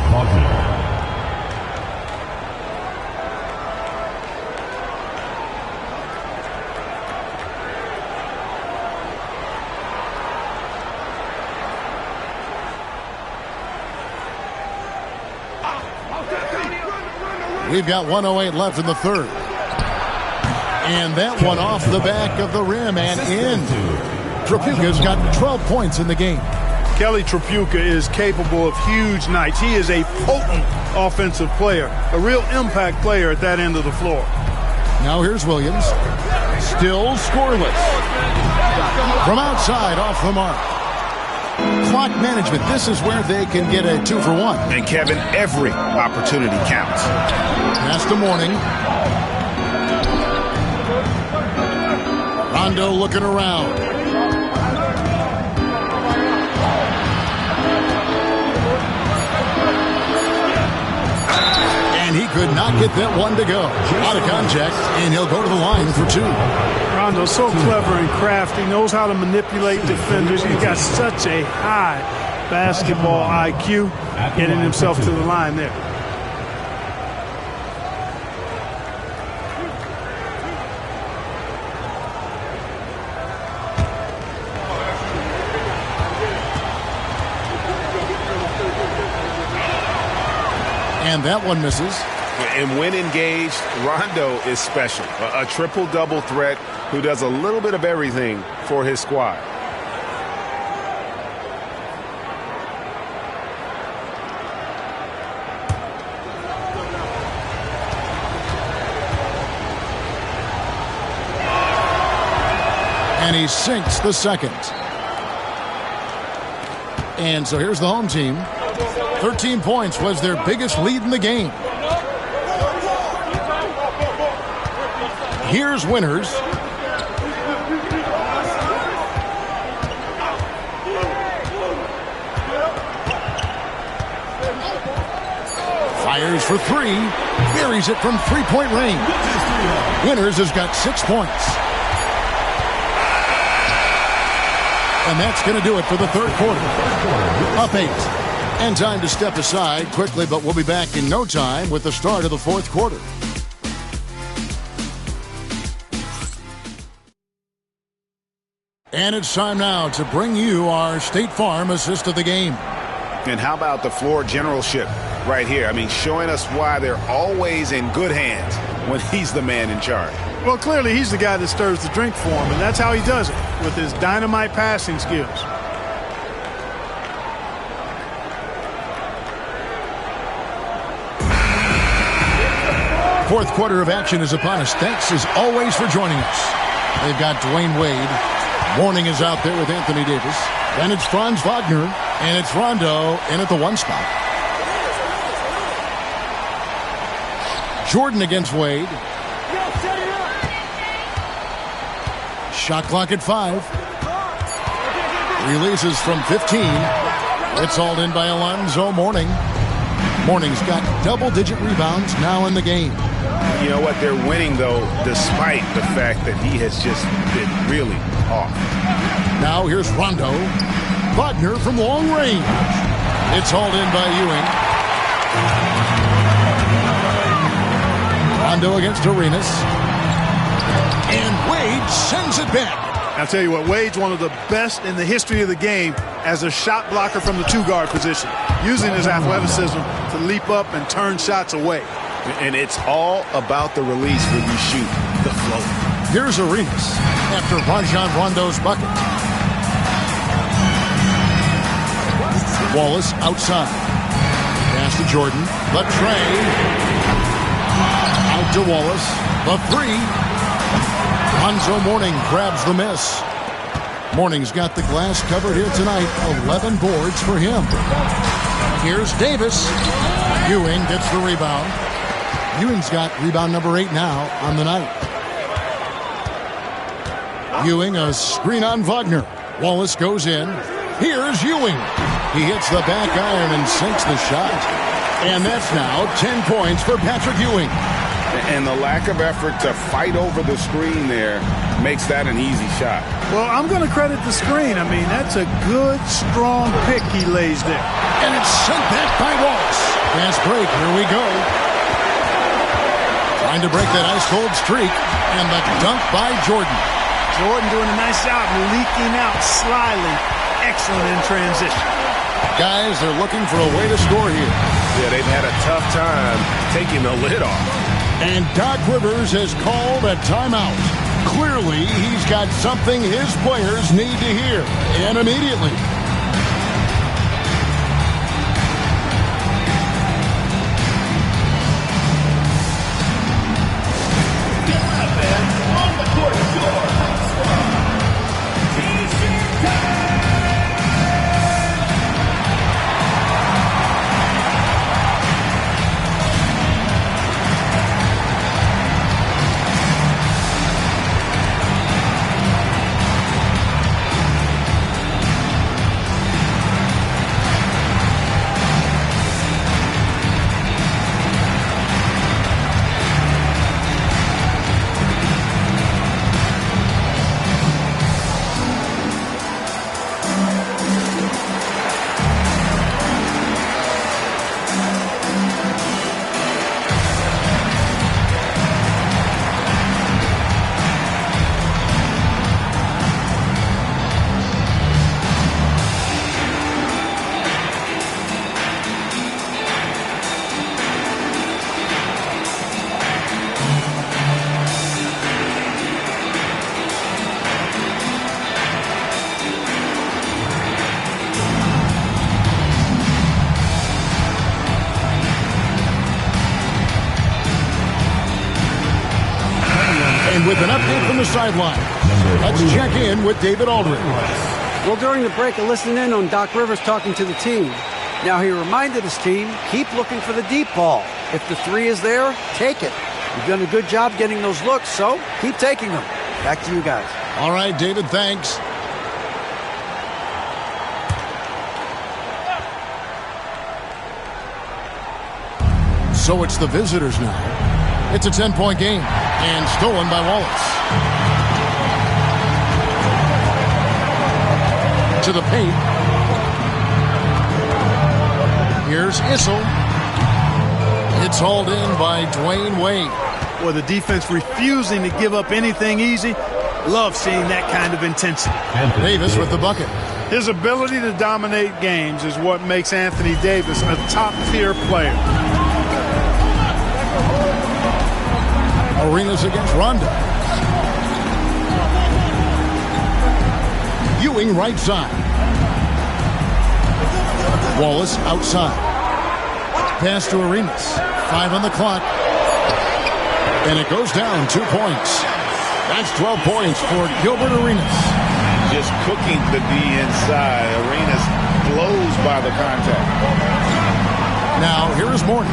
Speaker 2: We've got 1:08 left in the third. And that one off the back of the rim and in. Tripucka's got 12 points in the game.
Speaker 3: Kelly Tripucka is capable of huge nights. He is a potent offensive player, a real impact player at that end of the floor.
Speaker 2: Now here's Williams. Still scoreless. From outside, off the mark. Clock management. This is where they can get a 2 for 1.
Speaker 8: And Kevin, every opportunity counts.
Speaker 2: Pass to Mourning. Rondo looking around. And he could not get that one to go. Out of contact, and he'll go to the line for 2.
Speaker 3: Rondo's so clever and crafty, knows how to manipulate defenders. He's got such a high basketball IQ, getting himself to the line there.
Speaker 2: And that one misses.
Speaker 8: And when engaged, Rondo is special. A triple-double threat who does a little bit of everything for his squad.
Speaker 2: And he sinks the second. And so here's the home team. 13 points was their biggest lead in the game. Here's Winters. Fires for 3. Buries it from three-point range. Winters has got 6 points. And that's going to do it for the third quarter. Up 8. And time to step aside quickly, but we'll be back in no time with the start of the fourth quarter. And it's time now to bring you our State Farm assist of the game.
Speaker 8: And how about the floor generalship right here? I mean, showing us why they're always in good hands when he's the man in charge.
Speaker 3: Well, clearly he's the guy that stirs the drink for him, and that's how he does it, with his dynamite passing skills.
Speaker 2: Fourth quarter of action is upon us. Thanks as always for joining us. They've got Dwayne Wade. Mourning is out there with Anthony Davis. Then it's Franz Wagner, and it's Rondo in at the 1 spot. Jordan against Wade. Shot clock at 5. Releases from 15. It's hauled in by Alonzo Mourning. Mourning's got double-digit rebounds now in the game.
Speaker 8: You know what? They're winning, though, despite the fact that he has just been really off.
Speaker 2: Now here's Rondo. Wagner from long range. It's hauled in by Ewing. Rondo against Arenas. And Wade sends it back.
Speaker 3: I'll tell you what, Wade's one of the best in the history of the game as a shot blocker from the 2-guard position, using his athleticism to leap up and turn shots away.
Speaker 8: And it's all about the release when you shoot the float.
Speaker 2: Here's Arenas after Rajon Rondo's bucket. Wallace outside. Pass to Jordan. The tray. Out to Wallace. The 3. Alonzo Mourning grabs the miss. Mourning's got the glass covered here tonight. 11 boards for him. Here's Davis. Ewing gets the rebound. Ewing's got rebound number 8 now on the night. Ewing a screen on Wagner. Wallace goes in. Here's Ewing. He hits the back iron and sinks the shot. And that's now 10 points for Patrick Ewing.
Speaker 8: And the lack of effort to fight over the screen there makes that an easy shot.
Speaker 3: Well, I'm going to credit the screen. I mean, that's a good, strong pick he lays there.
Speaker 2: And it's sent back by Wallace. Fast break. Here we go. Trying to break that ice-cold streak. And the dunk by Jordan.
Speaker 3: Jordan doing a nice job leaking out slyly. Excellent in transition.
Speaker 2: Guys, they're looking for a way to score here.
Speaker 8: Yeah, they've had a tough time taking the lid off.
Speaker 2: And Doc Rivers has called a timeout. Clearly, he's got something his players need to hear, and immediately. With an update from the sideline, let's check in with David Aldridge.
Speaker 6: Well, during the break, I listened in on Doc Rivers talking to the team. Now, he reminded his team, keep looking for the deep ball. If the 3 is there, take it. You've done a good job getting those looks, so keep taking them. Back to you guys.
Speaker 2: All right, David, thanks. So it's the visitors now. It's a 10-point game, and stolen by Wallace. To the paint. Here's Issel. It's hauled in by Dwayne Wade.
Speaker 3: Well, the defense refusing to give up anything easy. Love seeing that kind of intensity.
Speaker 2: Davis with the bucket.
Speaker 3: His ability to dominate games is what makes Anthony Davis a top-tier player.
Speaker 2: Arenas against Rondo. Ewing right side. Wallace outside. Pass to Arenas. 5 on the clock. And it goes down 2 points. That's 12 points for Gilbert Arenas.
Speaker 4: Just cooking the D inside. Arenas blows by the contact.
Speaker 2: Now, here is Mourning.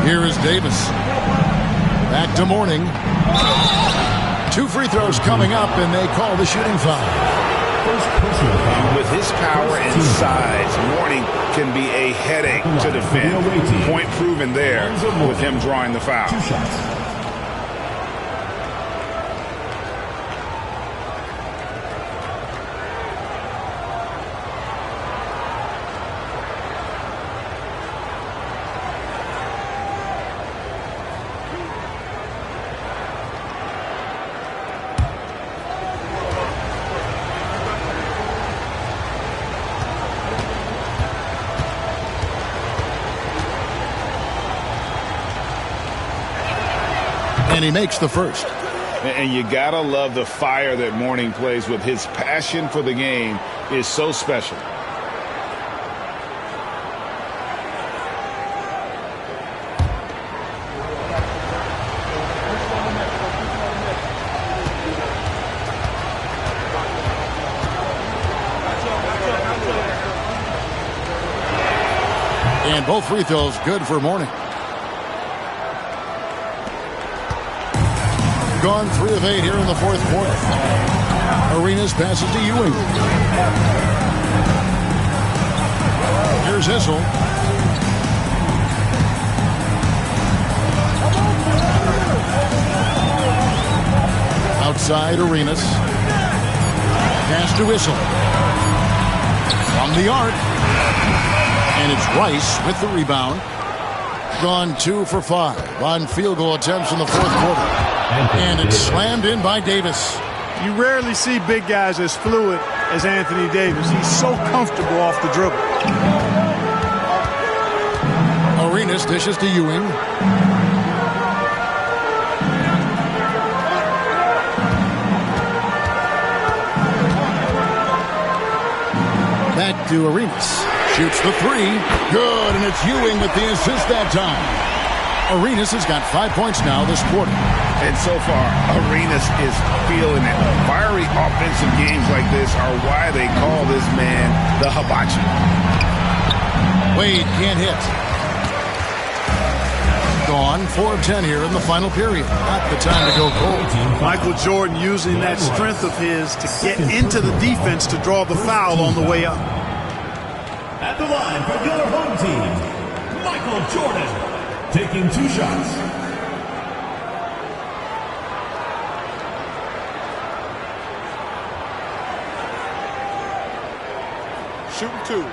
Speaker 2: Here is Davis. Back to Mourning. 2 free throws coming up, and they call the shooting foul.
Speaker 4: With his power and size, Mourning can be a headache to defend. Point proven there with him drawing the foul.
Speaker 2: And he makes the first.
Speaker 4: And you gotta love the fire that Mourning plays with. His passion for the game is so special.
Speaker 2: And both free throws good for Mourning. Gone 3 of 8 here in the fourth quarter. Arenas passes to Ewing. Here's Issel. Outside Arenas. Pass to Issel. From the arc. And it's Rice with the rebound. Gone 2 for 5 on field goal attempts in the fourth quarter. And it's slammed in by Davis.
Speaker 3: You rarely see big guys as fluid as Anthony Davis. He's so comfortable off the dribble.
Speaker 2: Arenas dishes to Ewing. Back to Arenas. Shoots the 3. Good, and it's Ewing with the assist that time. Arenas has got 5 points now this quarter.
Speaker 4: And so far, Arenas is feeling it. Fiery offensive games like this are why they call this man the hibachi.
Speaker 2: Wade can't hit. Gone 4 of 10 here in the final period. Not the time to go cold.
Speaker 3: Michael Jordan using that strength of his to get into the defense to draw the foul on the way up.
Speaker 5: At the line for your home team, Michael Jordan, taking 2 shots.
Speaker 10: Shooting 2.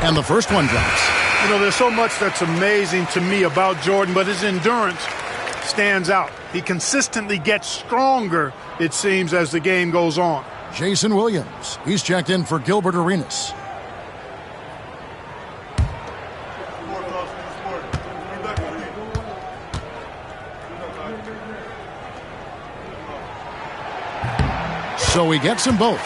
Speaker 2: And the first one drops.
Speaker 3: You know, there's so much that's amazing to me about Jordan, but his endurance stands out. He consistently gets stronger, it seems, as the game goes on.
Speaker 2: Jason Williams. He's checked in for Gilbert Arenas. So he gets them both.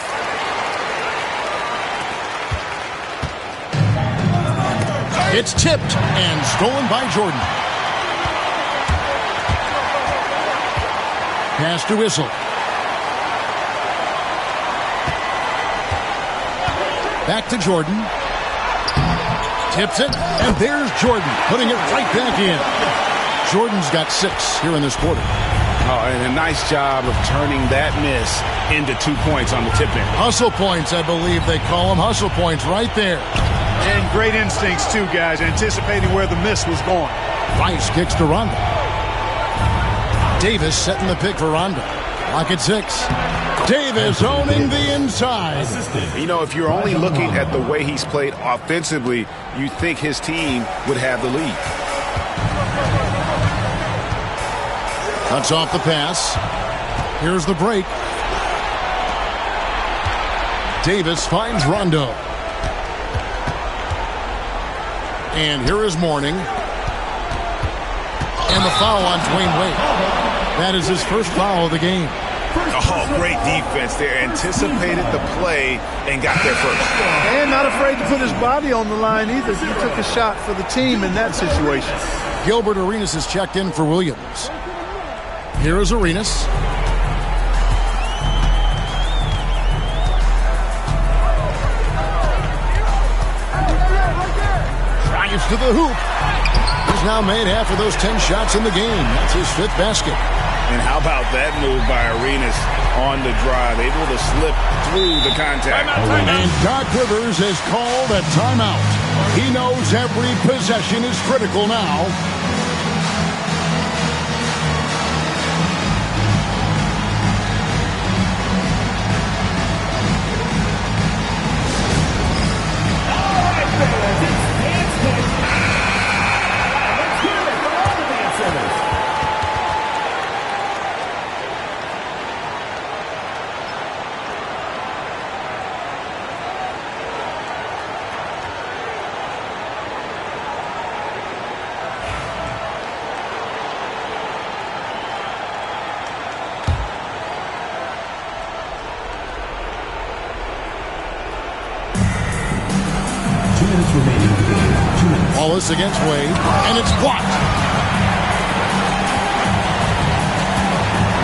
Speaker 2: It's tipped and stolen by Jordan. Pass to Issel. Back to Jordan. Tips it, and there's Jordan, putting it right back in. Jordan's got 6 here in this quarter.
Speaker 4: Oh, and a nice job of turning that miss into 2 points on the tip-in.
Speaker 2: Hustle points, I believe they call them. Hustle points right there.
Speaker 3: And great instincts, too, guys, anticipating where the miss was going.
Speaker 2: Rice kicks to Rondo. Davis setting the pick for Rondo. Lock at 6. Davis owning the inside.
Speaker 4: You know, if you're only looking at the way he's played offensively, you think his team would have the lead.
Speaker 2: Cuts off the pass. Here's the break. Davis finds Rondo. And here is Mourning. And the foul on Dwayne Wade. That is his first foul of the game.
Speaker 8: Oh, great defense there. Anticipated the play and got there first.
Speaker 3: And not afraid to put his body on the line either. He took a shot for the team in that situation.
Speaker 2: Gilbert Arenas is checked in for Williams. Here is Arenas. Drives to the hoop. He's now made half of those 10 shots in the game. That's his 5th basket.
Speaker 8: And how about that move by Arenas on the drive, able to slip through the contact.
Speaker 2: And Doc Rivers has called a timeout. He knows every possession is critical now. Wallace against Wade, and it's blocked.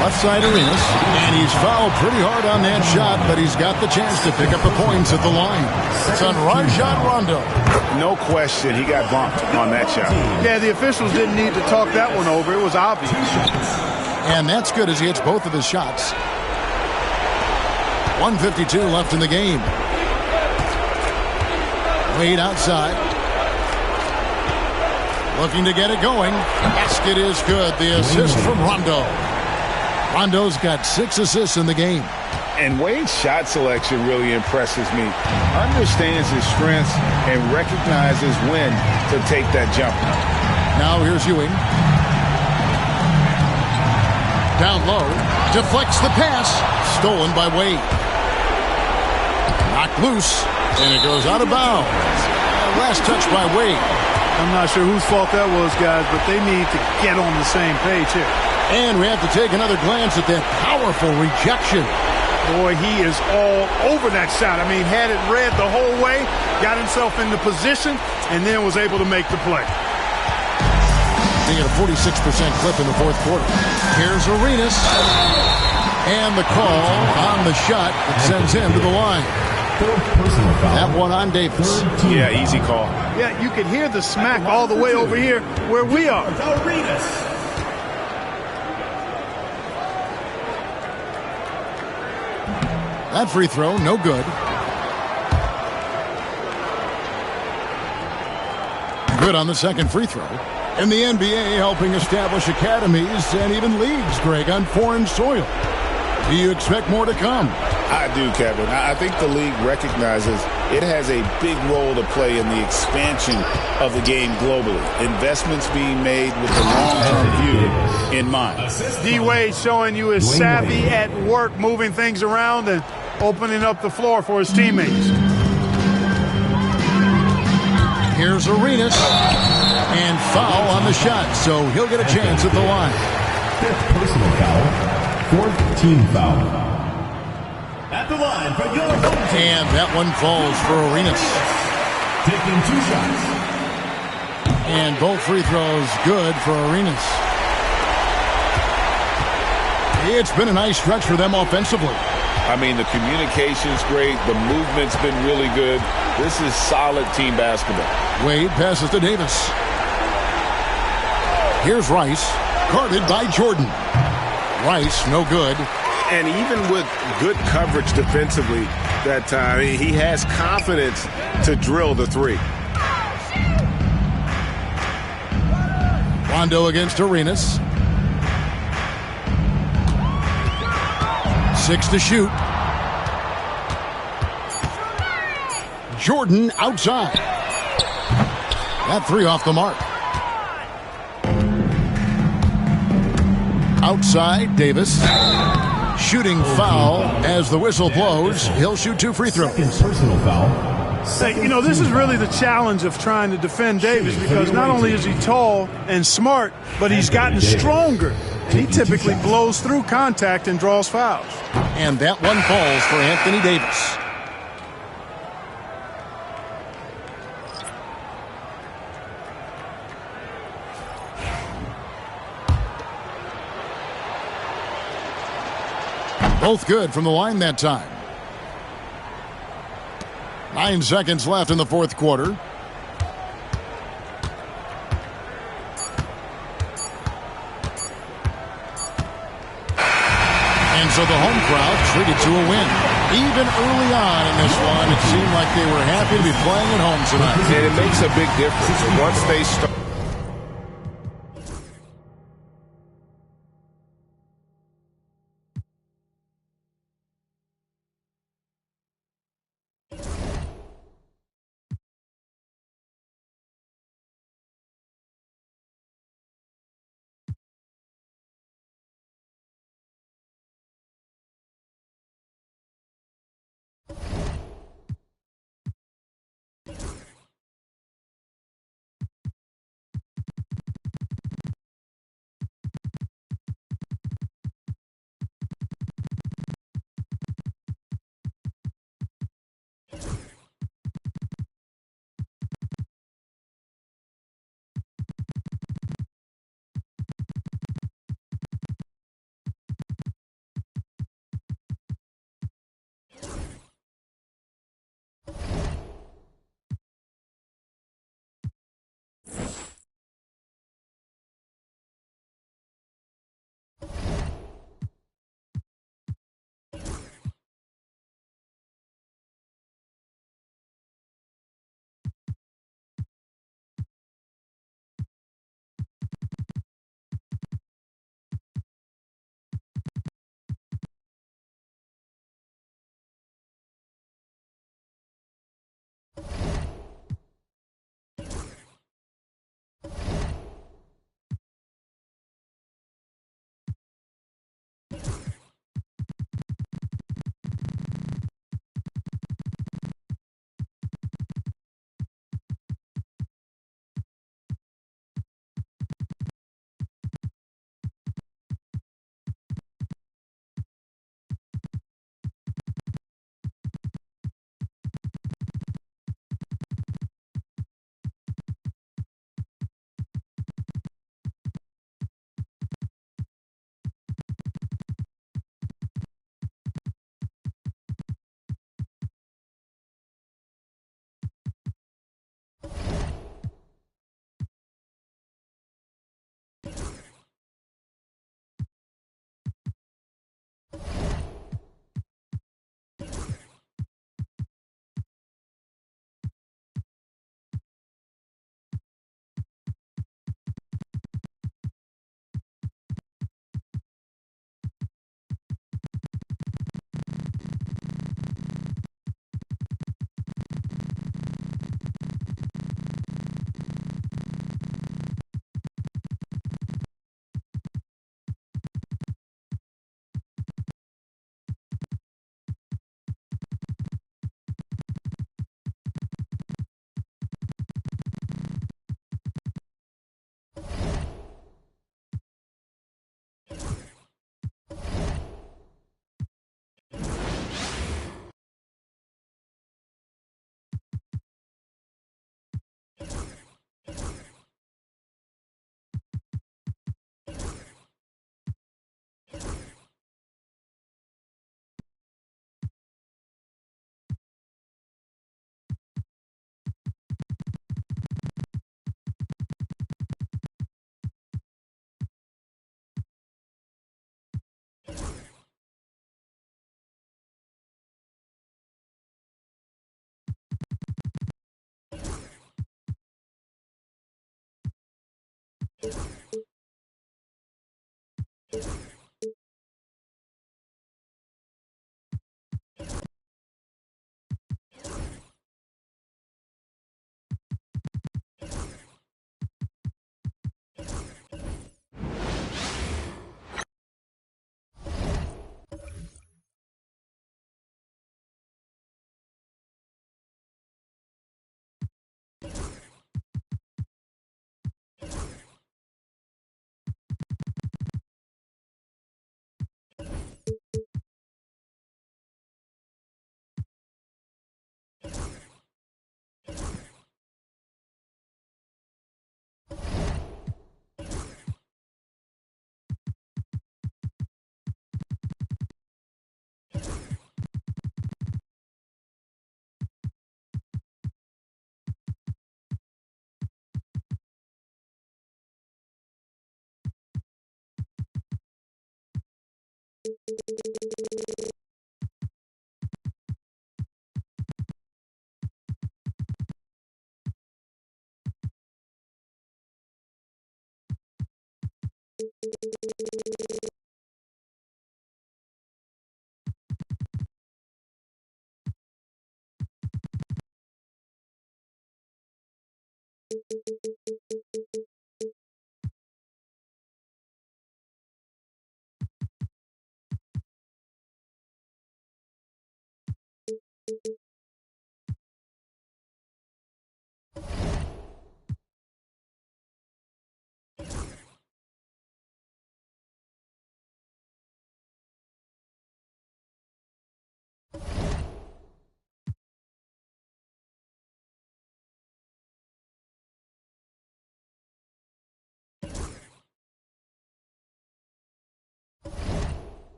Speaker 2: Left side Arenas, and he's fouled pretty hard on that shot, but he's got the chance to pick up the points at the line. It's on Rajon Rondo.
Speaker 8: No question, he got bumped on that shot.
Speaker 3: Yeah, the officials didn't need to talk that one over. It was obvious.
Speaker 2: And that's good as he hits both of his shots. 1:52 left in the game. Wade outside. Looking to get it going. Basket is good. The assist from Rondo. Rondo's got 6 assists in the game.
Speaker 8: And Wade's shot selection really impresses me. Understands his strengths and recognizes when to take that jump.
Speaker 2: Now here's Ewing. Down low. Deflects the pass. Stolen by Wade. Knocked loose. And it goes out of bounds. Last touch by Wade.
Speaker 3: I'm not sure whose fault that was, guys, but they need to get on the same page here.
Speaker 2: And we have to take another glance at that powerful rejection.
Speaker 3: Boy, he is all over that shot. I mean, had it read the whole way, got himself into position, and then was able to make the play.
Speaker 2: Being at a 46% clip in the 4th quarter. Here's Arenas. And the call on the shot that sends him to the line. That one on Davis.
Speaker 8: Yeah, easy call.
Speaker 3: Yeah, you could hear the smack all the way over here where we are.
Speaker 2: That free throw, no good. Good on the second free throw. In the NBA, helping establish academies and even leagues, Greg, on foreign soil. Do you expect more to come?
Speaker 8: I do, Kevin. I think the league recognizes it has a big role to play in the expansion of the game globally. Investments being made with the long-term view in mind.
Speaker 3: D-Wade showing you his savvy at work, moving things around and opening up the floor for his teammates.
Speaker 2: Here's Arenas. And foul on the shot, so he'll get a chance at the line.
Speaker 5: 5th personal foul, 4th team foul. At the line for your opponent.
Speaker 2: And that one falls for Arenas.
Speaker 5: Taking 2 shots.
Speaker 2: And both free throws good for Arenas. It's been a nice stretch for them offensively.
Speaker 8: I mean, the communication's great. The movement's been really good. This is solid team basketball.
Speaker 2: Wade passes to Davis. Here's Rice, guarded by Jordan. Rice, no good.
Speaker 11: And even with good coverage defensively that time, he has confidence to drill the 3.
Speaker 2: Rondo against Arenas. 6 to shoot. Jordan outside. That 3 off the mark. Outside, Davis. Shooting foul as the whistle blows. He'll shoot 2 free throws.
Speaker 5: Second personal foul.
Speaker 3: Hey, you know, this is really the challenge of trying to defend Davis because not only is he tall and smart, but he's gotten stronger. And he typically blows through contact and draws fouls.
Speaker 2: And that one falls for Anthony Davis. Both good from the line that time. 9 seconds left in the fourth quarter. And so the home crowd treated to a win. Even early on in this one, it seemed like they were happy to be playing at home tonight.
Speaker 11: And it makes a big difference. Once they start.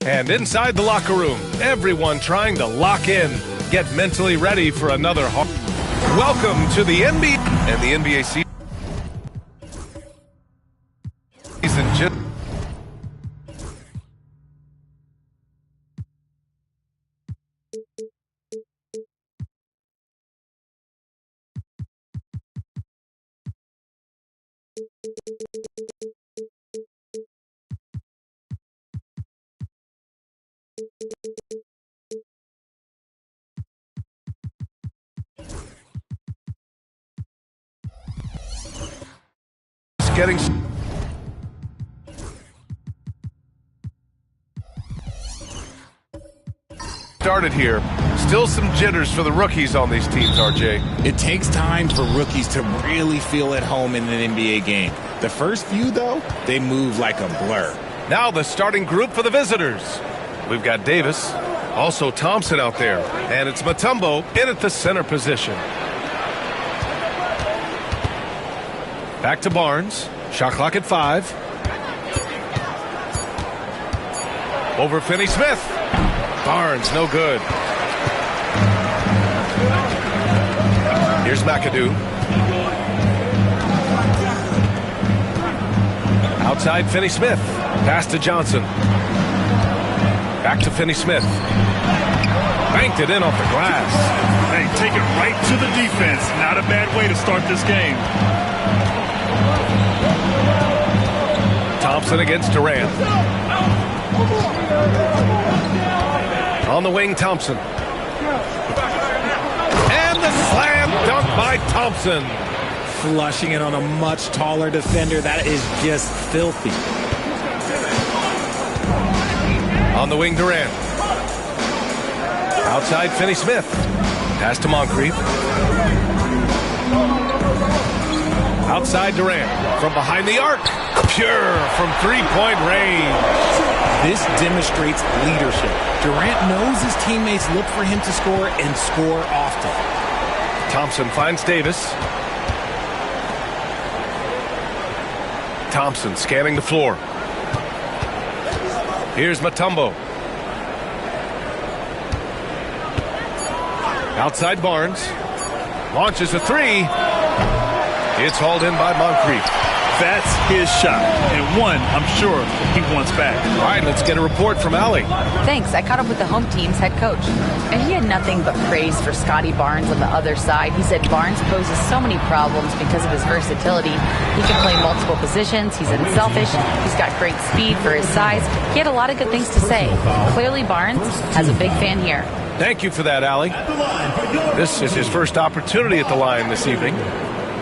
Speaker 12: And inside the locker room, everyone trying to lock in, get mentally ready for another hard. Welcome to the NBA and the NBA season. Getting started here. Still some jitters for the rookies on these teams, RJ.
Speaker 13: It takes time for rookies to really feel at home in an NBA game. The first few, though, they move like a blur.
Speaker 12: Now the starting group for the visitors. We've got Davis, also Thompson out there, and it's Mutombo in at the center position. Back to Barnes. Shot clock at 5. Over Finney-Smith. Barnes, no good. Here's McAdoo. Outside Finney-Smith. Pass to Johnson. Back to Finney-Smith. Banked it in off the glass.
Speaker 3: Hey, take it right to the defense. Not a bad way to start this game.
Speaker 12: Thompson against Durant. On the wing, Thompson. And the slam dunk by Thompson.
Speaker 13: Flushing it on a much taller defender. That is just filthy.
Speaker 12: On the wing, Durant. Outside, Finney-Smith. Pass to Moncrief. Outside, Durant. From behind the arc. Pure from three-point range.
Speaker 13: This demonstrates leadership. Durant knows his teammates look for him to score and score often.
Speaker 12: Thompson finds Davis. Thompson scanning the floor. Here's Mutombo. Outside Barnes. Launches a three. It's hauled in by Moncrief.
Speaker 3: That's his shot, and one I'm sure he wants back.
Speaker 12: All right, let's get a report from Allie.
Speaker 14: Thanks. I caught up with the home team's head coach, and he had nothing but praise for Scotty Barnes on the other side. He said Barnes poses so many problems because of his versatility. He can play multiple positions. He's unselfish. He's got great speed for his size. He had a lot of good things to say. Clearly, Barnes has a big fan here.
Speaker 12: Thank you for that, Allie. This is his first opportunity at the line this evening.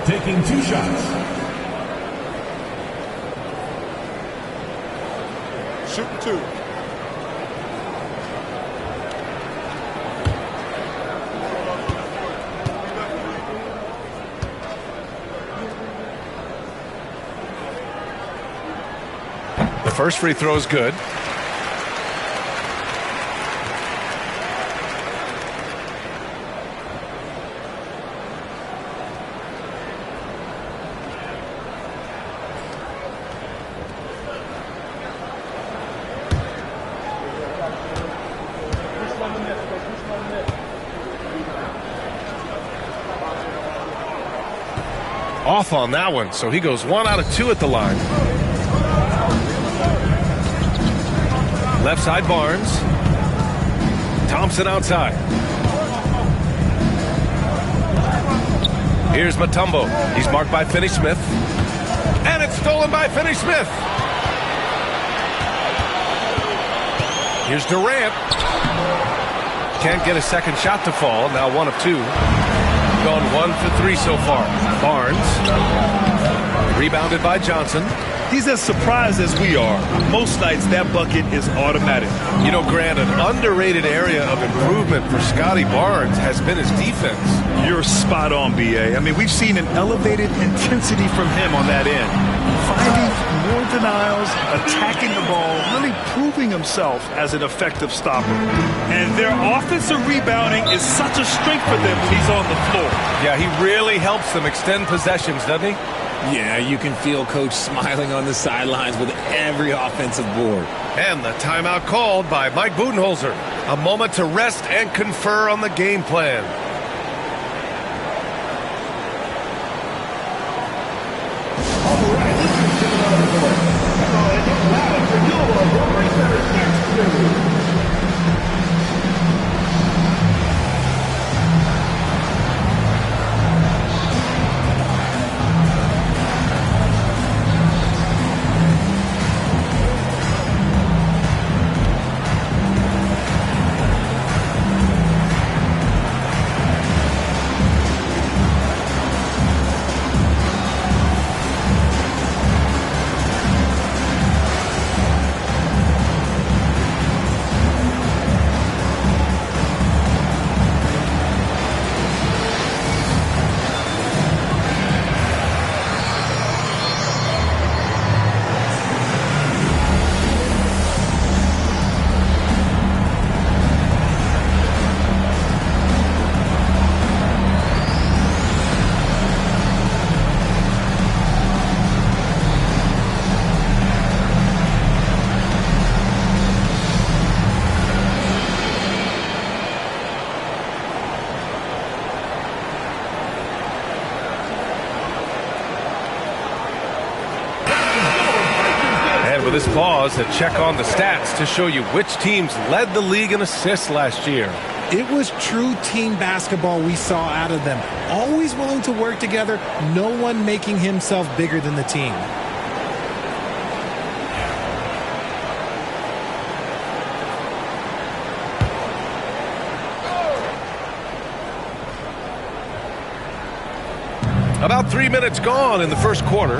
Speaker 5: Taking 2 shots.
Speaker 2: Shoot 2.
Speaker 12: The first free throw is good. Off on that one, so he goes 1 out of 2 at the line. Left side Barnes. Thompson outside. Here's Mutombo. He's marked by Finney-Smith. And it's stolen by Finney-Smith. Here's Durant. Can't get a second shot to fall. Now 1 of 2. Gone 1 for 3 so far. Barnes. Rebounded by Johnson.
Speaker 3: He's as surprised as we are. Most nights, that bucket is automatic.
Speaker 12: You know, Grant, an underrated area of improvement for Scotty Barnes has been his defense.
Speaker 3: You're spot on, B.A. I mean, we've seen an elevated intensity from him on that end. Finding more denials, attacking the ball, really proving himself as an effective stopper. And their offensive rebounding is such a strength for them when he's on the floor.
Speaker 12: Yeah, he really helps them extend possessions, doesn't he?
Speaker 13: Yeah, you can feel Coach smiling on the sidelines with every offensive board.
Speaker 12: And the timeout called by Mike Budenholzer. A moment to rest and confer on the game plan. for this pause to check on the stats to show you which teams led the league in assists last year.
Speaker 13: It was true team basketball we saw out of them. Always willing to work together, no one making himself bigger than the team.
Speaker 12: About 3 minutes gone in the first quarter.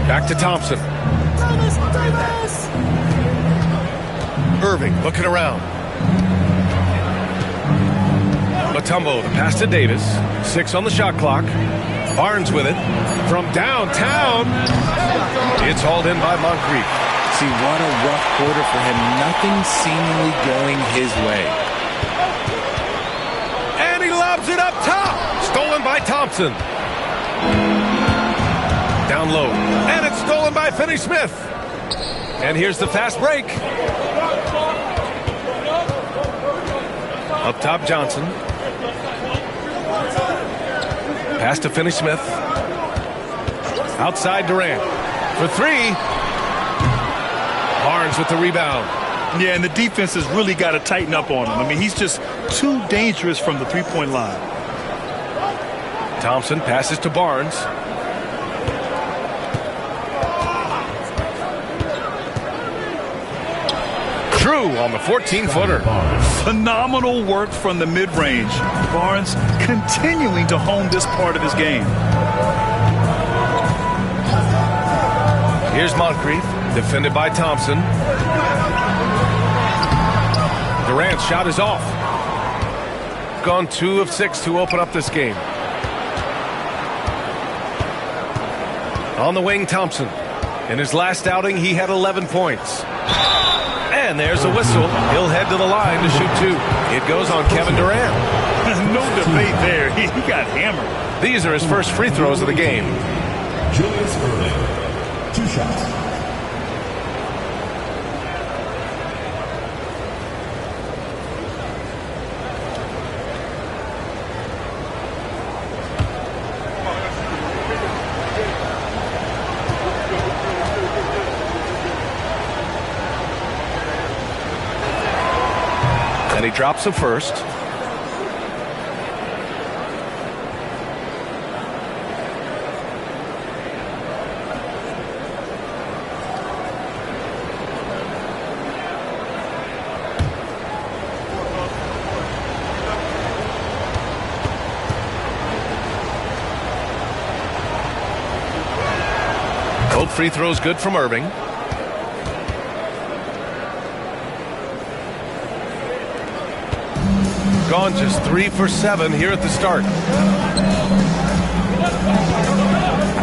Speaker 12: Back to Thompson. Irving looking around. Mutombo, the pass to Davis. 6 on the shot clock. Barnes with it. From downtown. It's hauled in by Moncrief.
Speaker 13: See, what a rough quarter for him. Nothing seemingly going his way.
Speaker 12: And he lobs it up top. Stolen by Thompson. Down low. And it's stolen by Finney-Smith. And here's the fast break. Up top, Johnson. Pass to Finney-Smith. Outside Durant. For 3. Barnes with the rebound.
Speaker 3: Yeah, and the defense has really got to tighten up on him. I mean, he's just too dangerous from the three-point line.
Speaker 12: Thompson passes to Barnes. Drew on the 14-footer.
Speaker 3: Phenomenal work from the mid-range. Barnes continuing to hone this part of his game.
Speaker 12: Here's Moncrief, defended by Thompson. Durant's shot is off. Gone 2 of 6 to open up this game. On the wing, Thompson. In his last outing, he had 11 points. And there's a whistle. He'll head to the line to shoot 2. It goes on Kevin Durant.
Speaker 3: No debate there. He got hammered.
Speaker 12: These are his first free throws of the game.
Speaker 5: Julius Irving, 2 shots.
Speaker 12: And he drops the first. Both free throws good from Irving. Gone just 3 for 7 here at the start.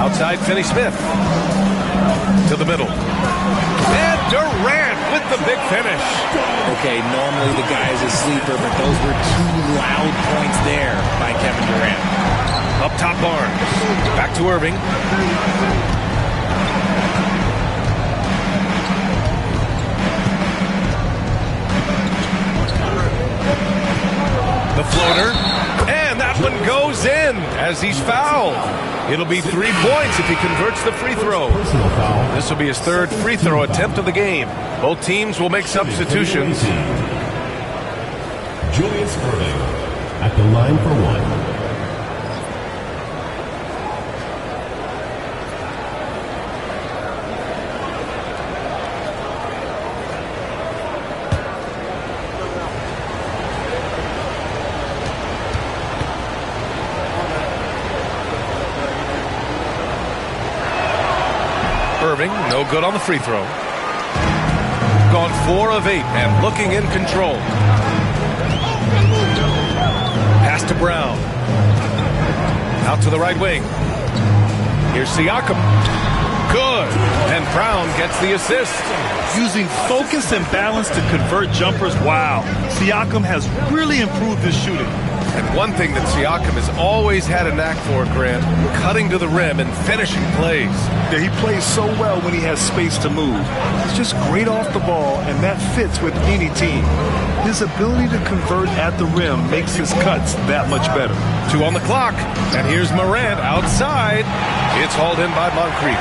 Speaker 12: Outside Finney-Smith. To the middle. And Durant with the big finish.
Speaker 13: Okay, normally the guy is a sleeper, but those were 2 loud points there by Kevin Durant.
Speaker 12: Up top, Barnes. Back to Irving. The floater, and that one goes in as he's fouled. It'll be 3 points if he converts the free throw. This will be his 3rd free throw attempt of the game. Both teams will make substitutions.
Speaker 5: Julius Irving at the line for 1.
Speaker 12: Irving, no good on the free throw. Gone 4 of 8 and looking in control. Pass to Brown. Out to the right wing. Here's Siakam. Good. And Brown gets the assist.
Speaker 3: Using focus and balance to convert jumpers. Wow. Siakam has really improved his shooting.
Speaker 12: And one thing that Siakam has always had a knack for, Grant, cutting to the rim and finishing plays.
Speaker 3: Yeah, he plays so well when he has space to move. He's just great off the ball, and that fits with any team. His ability to convert at the rim makes his cuts that much better.
Speaker 12: 2 on the clock, and here's Morant outside. It's hauled in by Moncrief.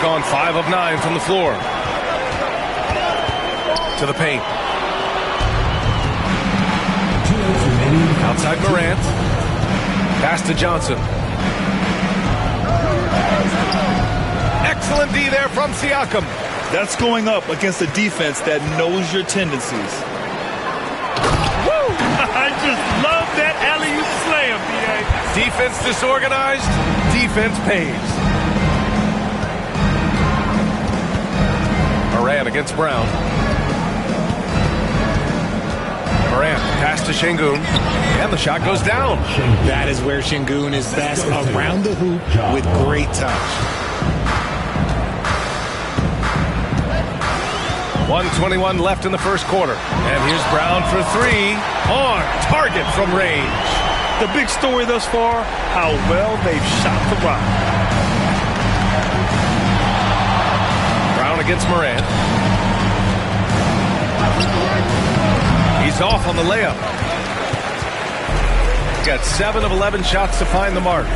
Speaker 12: gone 5 of 9 from the floor. To the paint. Outside Morant. Pass to Johnson. Excellent D there from Siakam.
Speaker 15: That's going up against a defense that knows your tendencies.
Speaker 3: Woo! I just love that alley-oop slam, B.A.
Speaker 12: Defense disorganized, defense pays. Morant against Brown. Morant, pass to Şengün, and the shot goes down.
Speaker 13: That is where Şengün is best, around the hoop with great touch.
Speaker 12: 1:21 left in the first quarter. And here's Brown for 3. On target from range.
Speaker 15: The big story thus far, how well they've shot the rock.
Speaker 12: Brown against Morant. He's off on the layup. Got 7 of 11 shots to find the mark.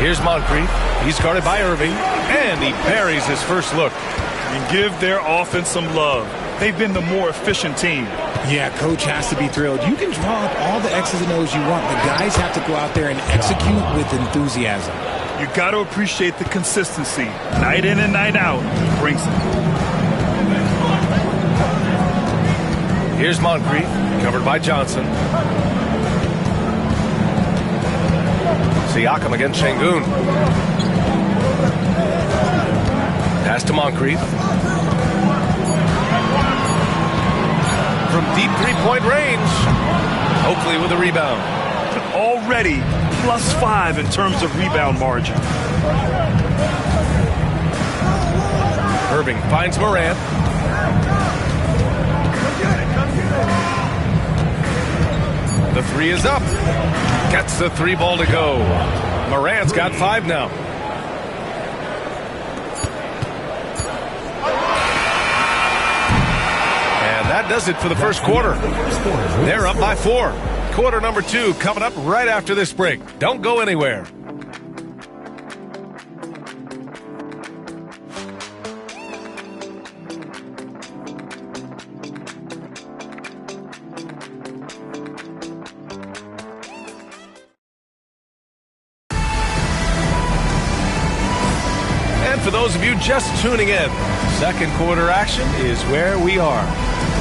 Speaker 12: Here's Moncrief. He's guarded by Irving. And he buries his first look.
Speaker 15: And give their offense some love. They've been the more efficient team.
Speaker 13: Yeah, coach has to be thrilled. You can draw up all the X's and O's you want. The guys have to go out there and execute with enthusiasm.
Speaker 15: You got to appreciate the consistency. Night in and night out, he brings it.
Speaker 12: Here's Moncrief, covered by Johnson. Siakam against Şengün. Pass to Moncrief. From deep three-point range. Oakley with a rebound.
Speaker 15: Already +5 in terms of rebound margin.
Speaker 12: Irving finds Morant. The 3 is up. Gets the 3 ball to go. Morant's got 5 now. And that does it for the first quarter. They're up by 4. Quarter number 2 coming up right after this break. Don't go anywhere. For those of you just tuning in, second quarter action is where we are.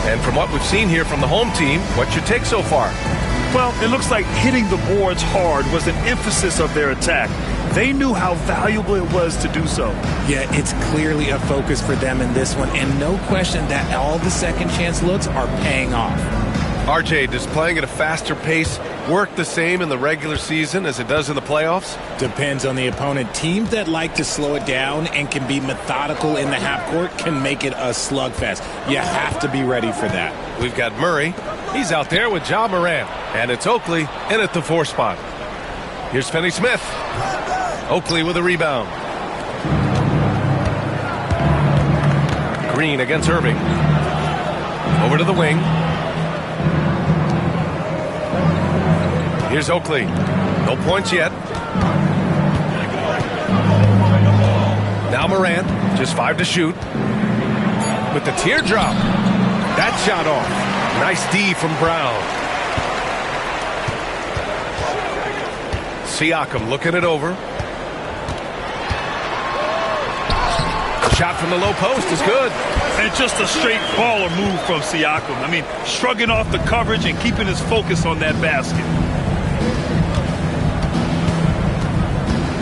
Speaker 12: And from what we've seen here from the home team, what's your take so far?
Speaker 15: Well, it looks like hitting the boards hard was an emphasis of their attack. They knew how valuable it was to do so.
Speaker 13: Yeah, it's clearly a focus for them in this one, and no question that all the second chance looks are paying off.
Speaker 12: RJ, does playing at a faster pace work the same in the regular season as it does in the playoffs?
Speaker 13: Depends on the opponent. Teams that like to slow it down and can be methodical in the half court can make it a slugfest. You have to be ready for that.
Speaker 12: We've got Murray. He's out there with Ja Morant. And it's Oakley in at the 4 spot. Here's Finney-Smith. Oakley with a rebound. Green against Irving. Over to the wing. Here's Oakley. No points yet. Now Morant, just 5 to shoot. With the teardrop. That shot off. Nice D from Brown. Siakam looking it over. Shot from the low post is good.
Speaker 15: And just a straight baller move from Siakam. I mean, shrugging off the coverage and keeping his focus on that basket.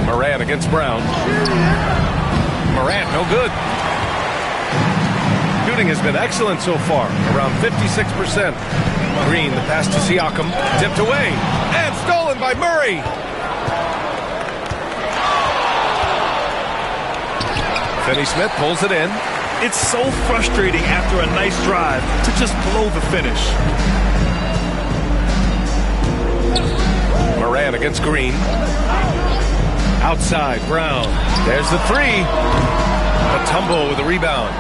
Speaker 12: Morant against Brown. Morant, no good. Shooting has been excellent so far, around 56%. Green, the pass to Siakam, tipped away, and stolen by Murray. Finney-Smith pulls it in.
Speaker 15: It's so frustrating after a nice drive to just blow the finish.
Speaker 12: Morant against Green. Outside, Brown. There's the 3. Mutombo with a rebound.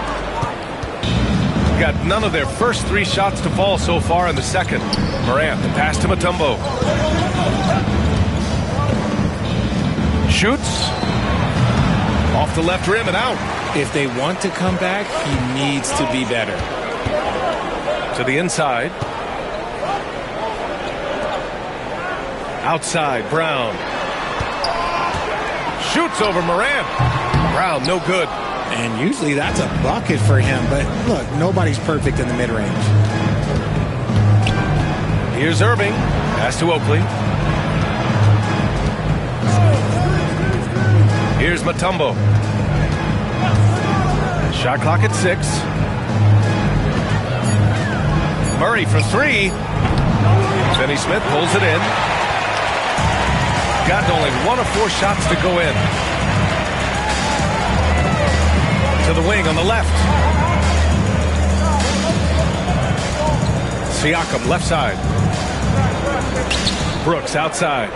Speaker 12: Got none of their first 3 shots to fall so far in the second. Morant, the pass to Mutombo. shoots. Off the left rim and out.
Speaker 13: If they want to come back, he needs to be better.
Speaker 12: To the inside. Outside, Brown. Shoots over Morant. Brown, no good.
Speaker 13: And usually that's a bucket for him. But look, nobody's perfect in the mid-range.
Speaker 12: Here's Irving. Pass to Oakley. Here's Mutombo. Shot clock at 6. Murray for 3. Finney Smith pulls it in. Got only 1 of 4 shots to go in. To the wing on the left. Siakam left side. Brooks outside.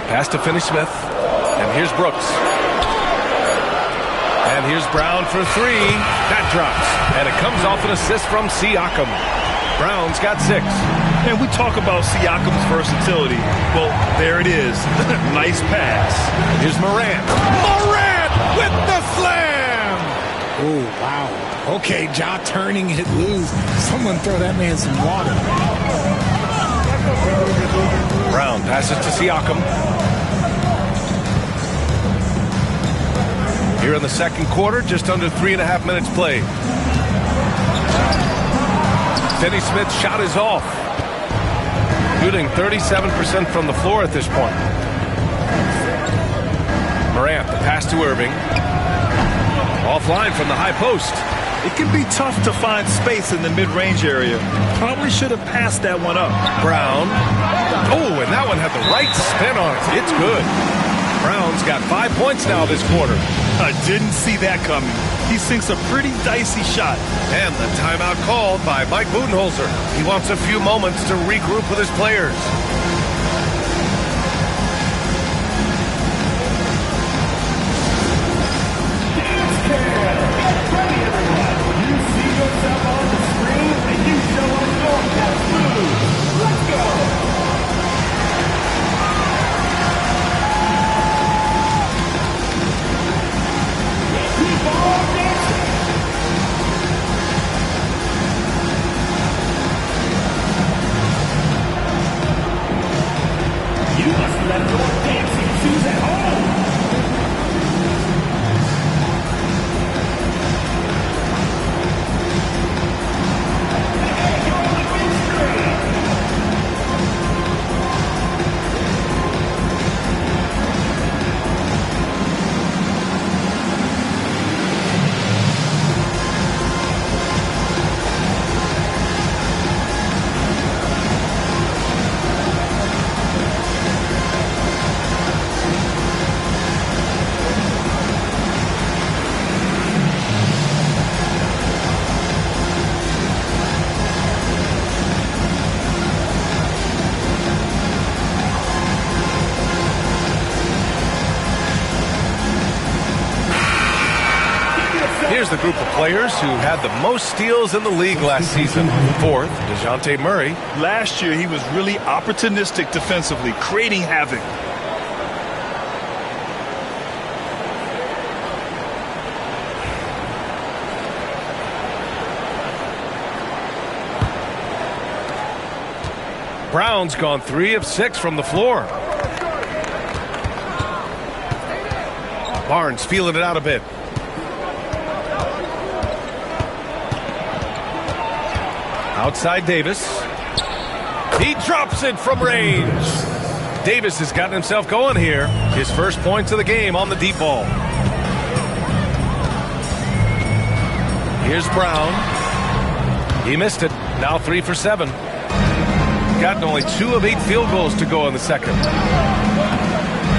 Speaker 12: Pass to Finney Smith. And here's Brooks. And here's Brown for 3. That drops. And it comes off an assist from Siakam. Brown's got 6.
Speaker 15: And we talk about Siakam's versatility. Well, there it is. Nice pass.
Speaker 12: Here's Morant. Morant with the slam!
Speaker 13: Oh, wow. Okay, Ja turning it loose. Someone throw that man some water.
Speaker 12: Brown passes to Siakam. Here in the second quarter, just under 3.5 minutes played. Finney Smith's shot is off. Shooting 37% from the floor at this point. Morant, the pass to Irving. Offline from the high post.
Speaker 15: It can be tough to find space in the mid-range area. Probably should have passed that one up.
Speaker 12: Brown. Oh, and that one had the right spin on it. It's good. Brown's got 5 points now this quarter.
Speaker 15: I didn't see that coming. He sinks a pretty dicey shot.
Speaker 12: And the timeout called by Mike Budenholzer. He wants a few moments to regroup with his players.
Speaker 5: You see yourself on the screen and you show us your best move. Let's go! You must let your dancing shoes at home.
Speaker 12: Here's the group of players who had the most steals in the league last season. Fourth, DeJounte Murray.
Speaker 15: Last year, he was really opportunistic defensively, creating havoc.
Speaker 12: Brown's gone 3 of 6 from the floor. Barnes feeling it out a bit. Outside Davis. He drops it from range. Davis has gotten himself going here. His first points of the game on the deep ball. Here's Brown. He missed it. Now 3 for 7. Gotten only 2 of 8 field goals to go in the second.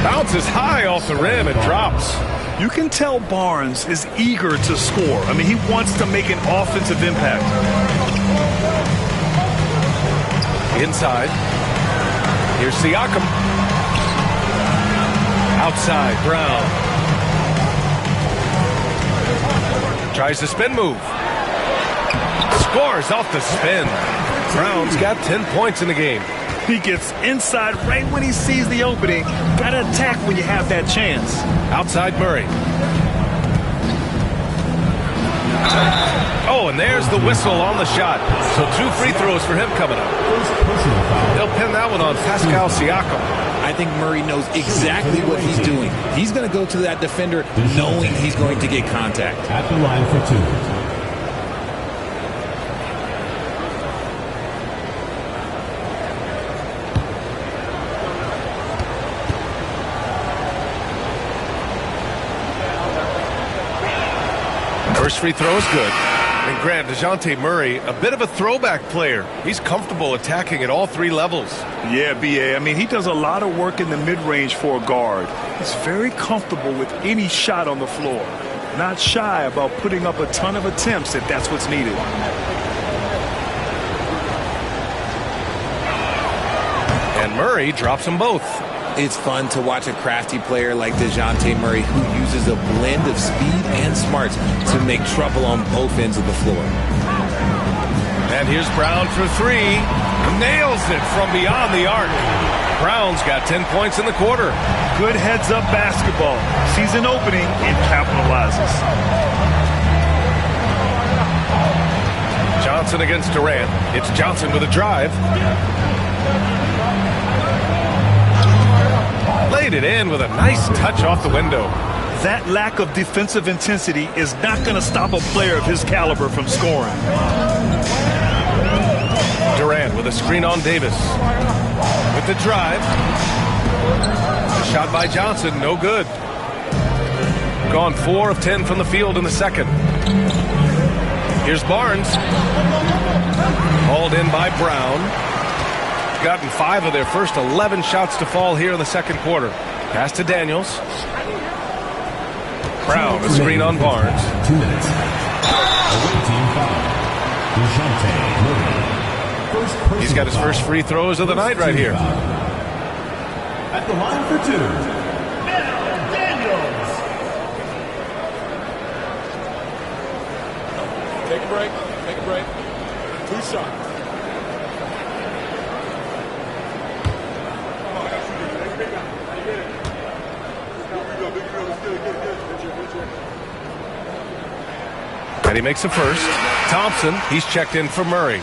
Speaker 12: Bounces high off the rim and drops.
Speaker 15: You can tell Barnes is eager to score. I mean, he wants to make an offensive impact.
Speaker 12: Inside. Here's Siakam. Outside, Brown. Tries the spin move. Scores off the spin. Brown's got 10 points in the game.
Speaker 15: He gets inside right when he sees the opening. Got to attack when you have that chance.
Speaker 12: Outside Murray. Oh, and there's the whistle on the shot. So 2 free throws for him coming up. They'll pin that one on Pascal Siakam.
Speaker 13: I think Murray knows exactly what he's doing. He's going to go to that defender knowing he's going to get contact.
Speaker 16: At the line for 2.
Speaker 12: First free throw is good. And Grant, DeJounte Murray, a bit of a throwback player. He's comfortable attacking at all 3 levels.
Speaker 15: Yeah, B.A. I mean, he does a lot of work in the mid-range for a guard. He's very comfortable with any shot on the floor. Not shy about putting up a ton of attempts if that's what's needed.
Speaker 12: And Murray drops them both.
Speaker 13: It's fun to watch a crafty player like DeJounte Murray who uses a blend of speed and smarts to make trouble on both ends of the floor.
Speaker 12: And here's Brown for 3. Nails it from beyond the arc. Brown's got 10 points in the quarter.
Speaker 15: Good heads-up basketball. Sees an opening and capitalizes.
Speaker 12: Johnson against Durant. It's Johnson with a drive. Laid it in with a nice touch off the window.
Speaker 15: That lack of defensive intensity is not going to stop a player of his caliber from scoring.
Speaker 12: Durant with a screen on Davis. With the drive. The shot by Johnson, no good. Gone 4 of 10 from the field in the second. Here's Barnes. Hauled in by Brown. Gotten 5 of their first 11 shots to fall here in the second quarter. Pass to Daniels. Brown, a screen on Barnes.
Speaker 16: 2 minutes. Away team foul. DeJounte Murray.
Speaker 12: He's got his first free throws of the night right here.
Speaker 16: At the line for 2.
Speaker 15: Daniels.
Speaker 9: Take a break. Take a break. 2 shots.
Speaker 12: And he makes a first. Thompson, he's checked in for Murray.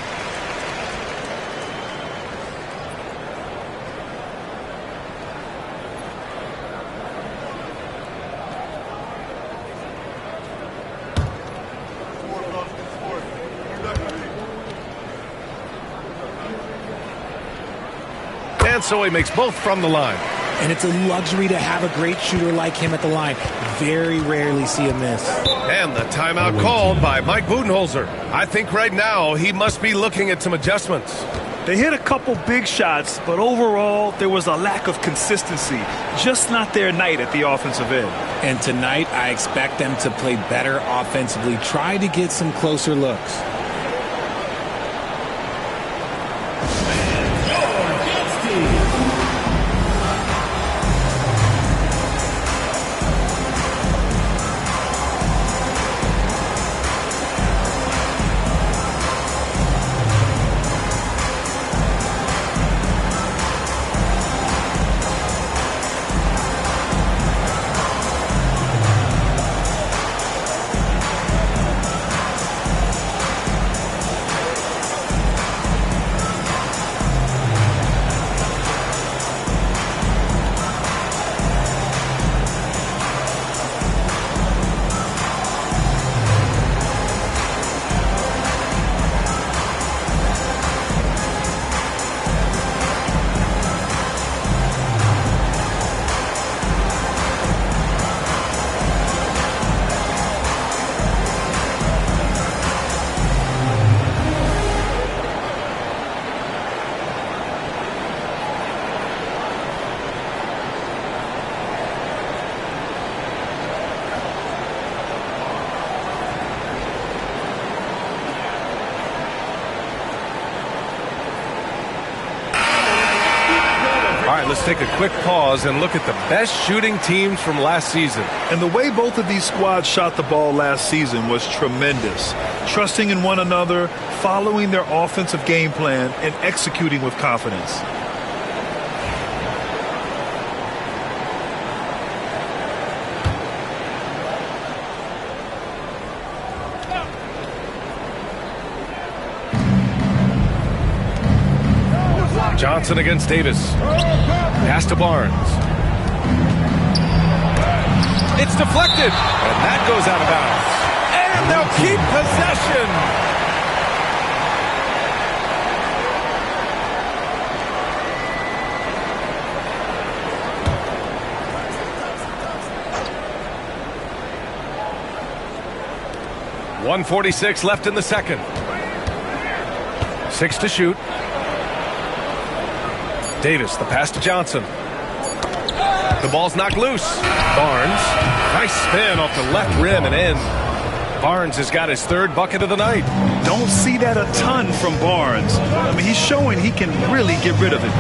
Speaker 12: And so he makes both from the line.
Speaker 13: And it's a luxury to have a great shooter like him at the line. Very rarely see him miss.
Speaker 12: And the timeout called by Mike Budenholzer. I think right now he must be looking at some adjustments.
Speaker 15: They hit a couple big shots, but overall there was a lack of consistency. Just not their night at the offensive end.
Speaker 13: And tonight I expect them to play better offensively. Try to get some closer looks.
Speaker 12: Let's take a quick pause and look at the best shooting teams from last season.
Speaker 15: And the way both of these squads shot the ball last season was tremendous. Trusting in one another, following their offensive game plan, and executing with confidence.
Speaker 12: Johnson against Davis. Pass to Barnes. It's deflected, and that goes out of bounds. And they'll keep possession. .146 left in the second. 6 to shoot. Davis, the pass to Johnson. The ball's knocked loose. Barnes, nice spin off the left rim and in. Barnes has got his third bucket of the night.
Speaker 15: Don't see that a ton from Barnes. I mean, he's showing he can really get rid of it.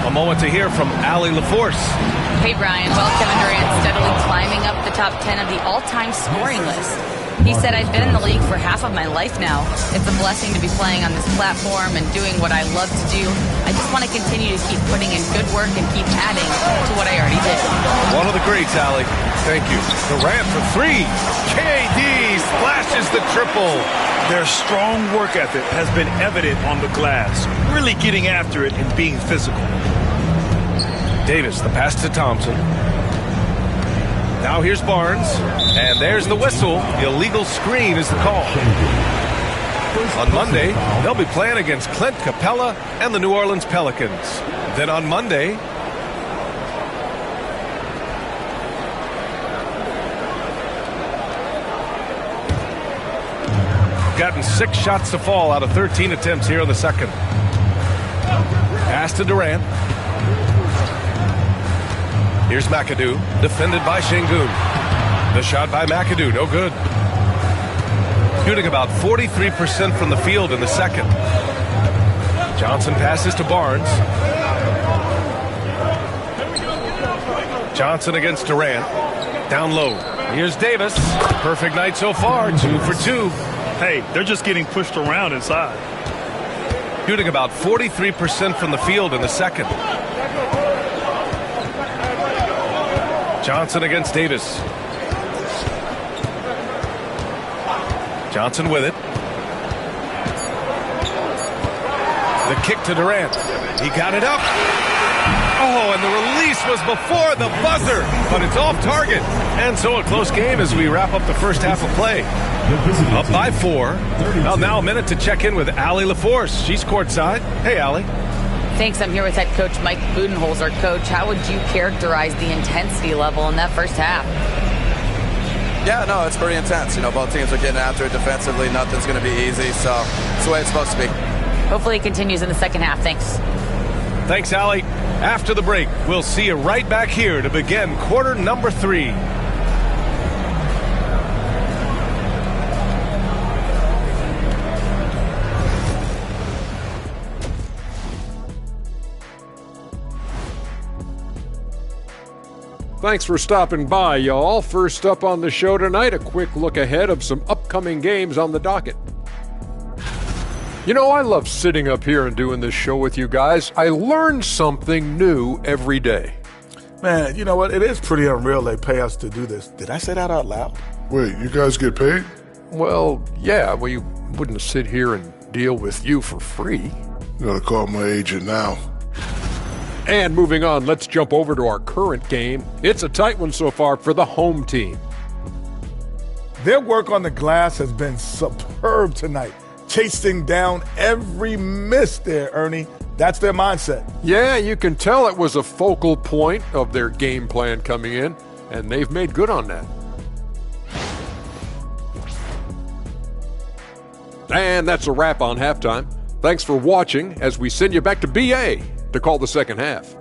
Speaker 12: A moment to hear from Allie LaForce.
Speaker 14: Hey, Brian. Well, Kevin Durant steadily climbing up the top 10 of the all-time scoring list. He said, I've been in the league for half of my life now. It's a blessing to be playing on this platform and doing what I love to do. I just want to continue to keep putting in good work and keep adding to what I already did.
Speaker 12: One of the greats, Allie. Thank you. Durant for three. KD splashes the triple.
Speaker 15: Their strong work ethic has been evident on the glass. Really getting after it and being physical.
Speaker 12: Davis, the pass to Thompson. Now here's Barnes, and there's the whistle. The illegal screen is the call. On Monday, they'll be playing against Clint Capella and the New Orleans Pelicans. Then on Monday, gotten 6 shots to fall out of 13 attempts here in the second. Pass to Durant. Here's McAdoo, defended by Şengün. The shot by McAdoo, no good. Shooting about 43% from the field in the second. Johnson passes to Barnes. Johnson against Durant. Down low. Here's Davis. Perfect night so far, 2 for 2.
Speaker 15: Hey, they're just getting pushed around inside.
Speaker 12: Shooting about 43% from the field in the second. Johnson against Davis. Johnson with it. The kick to Durant. He got it up. Oh, and the release was before the buzzer, but it's off target. And so a close game as we wrap up the first half of play. Up by 4. Well, now a minute to check in with Allie LaForce. She's courtside. Hey, Allie.
Speaker 14: Thanks. I'm here with head coach Mike Budenholzer. Coach, how would you characterize the intensity level in that first half?
Speaker 17: Yeah, no, it's pretty intense. You know, both teams are getting after it defensively. Nothing's going to be easy, so it's the way it's supposed to be.
Speaker 14: Hopefully it continues in the second half. Thanks.
Speaker 12: Thanks, Allie. After the break, we'll see you right back here to begin quarter number 3.
Speaker 9: Thanks for stopping by, y'all. First up on the show tonight, a quick look ahead of some upcoming games on the docket. You know, I love sitting up here and doing this show with you guys. I learn something new every day.
Speaker 10: Man, you know what? It is pretty unreal they pay us to do this. Did I say that out loud?
Speaker 7: Wait, you guys get paid?
Speaker 9: Well, yeah, we wouldn't sit here and deal with you for free.
Speaker 7: You gotta call my agent now.
Speaker 9: And moving on, let's jump over to our current game. It's a tight one so far for the home team.
Speaker 10: Their work on the glass has been superb tonight. Chasing down every miss there, Ernie. That's their mindset.
Speaker 9: Yeah, you can tell it was a focal point of their game plan coming in, and they've made good on that. And that's a wrap on halftime. Thanks for watching as we send you back to BA to call the second half.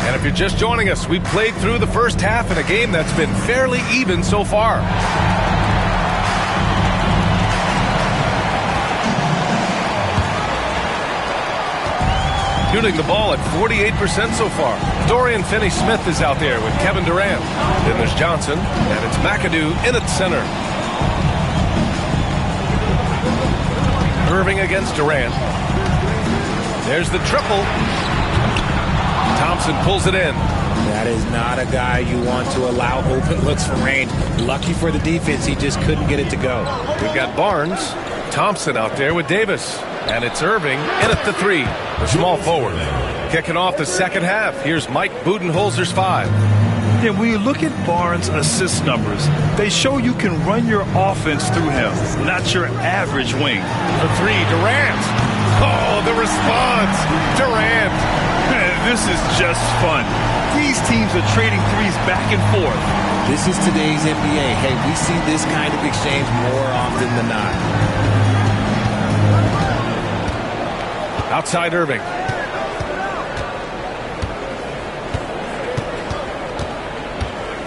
Speaker 12: And if you're just joining us, we played through the first half in a game that's been fairly even so far. Shooting the ball at 48% so far. Dorian Finney-Smith is out there with Kevin Durant. Then there's Johnson, and it's McAdoo in at center. Irving against Durant. There's the triple. Thompson pulls it in.
Speaker 13: That is not a guy you want to allow open looks from range. Lucky for the defense, he just couldn't get it to go.
Speaker 12: We've got Barnes, Thompson out there with Davis. And it's Irving in at the 3, the small forward. Kicking off the second half, here's Mike Budenholzer's 5.
Speaker 15: Yeah, when you look at Barnes' assist numbers, they show you can run your offense through him, not your average wing.
Speaker 12: The 3, Durant. Oh, the response. Durant.
Speaker 15: This is just fun. These teams are trading threes back and forth.
Speaker 13: This is today's NBA. Hey, we see this kind of exchange more often than not.
Speaker 12: Outside Irving.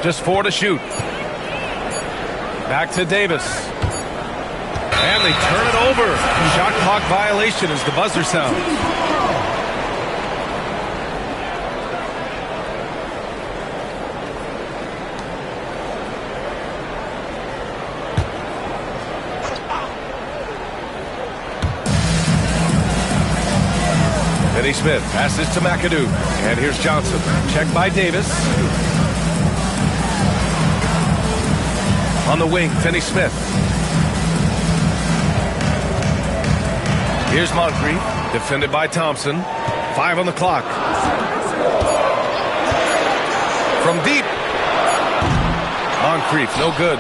Speaker 12: Just 4 to shoot. Back to Davis. And they turn it over. Shot clock violation as the buzzer sounds. Finney Smith passes to McAdoo. And here's Johnson. Check by Davis. On the wing, Finney Smith. Here's Moncrief, defended by Thompson. 5 on the clock. From deep. Moncrief, no good.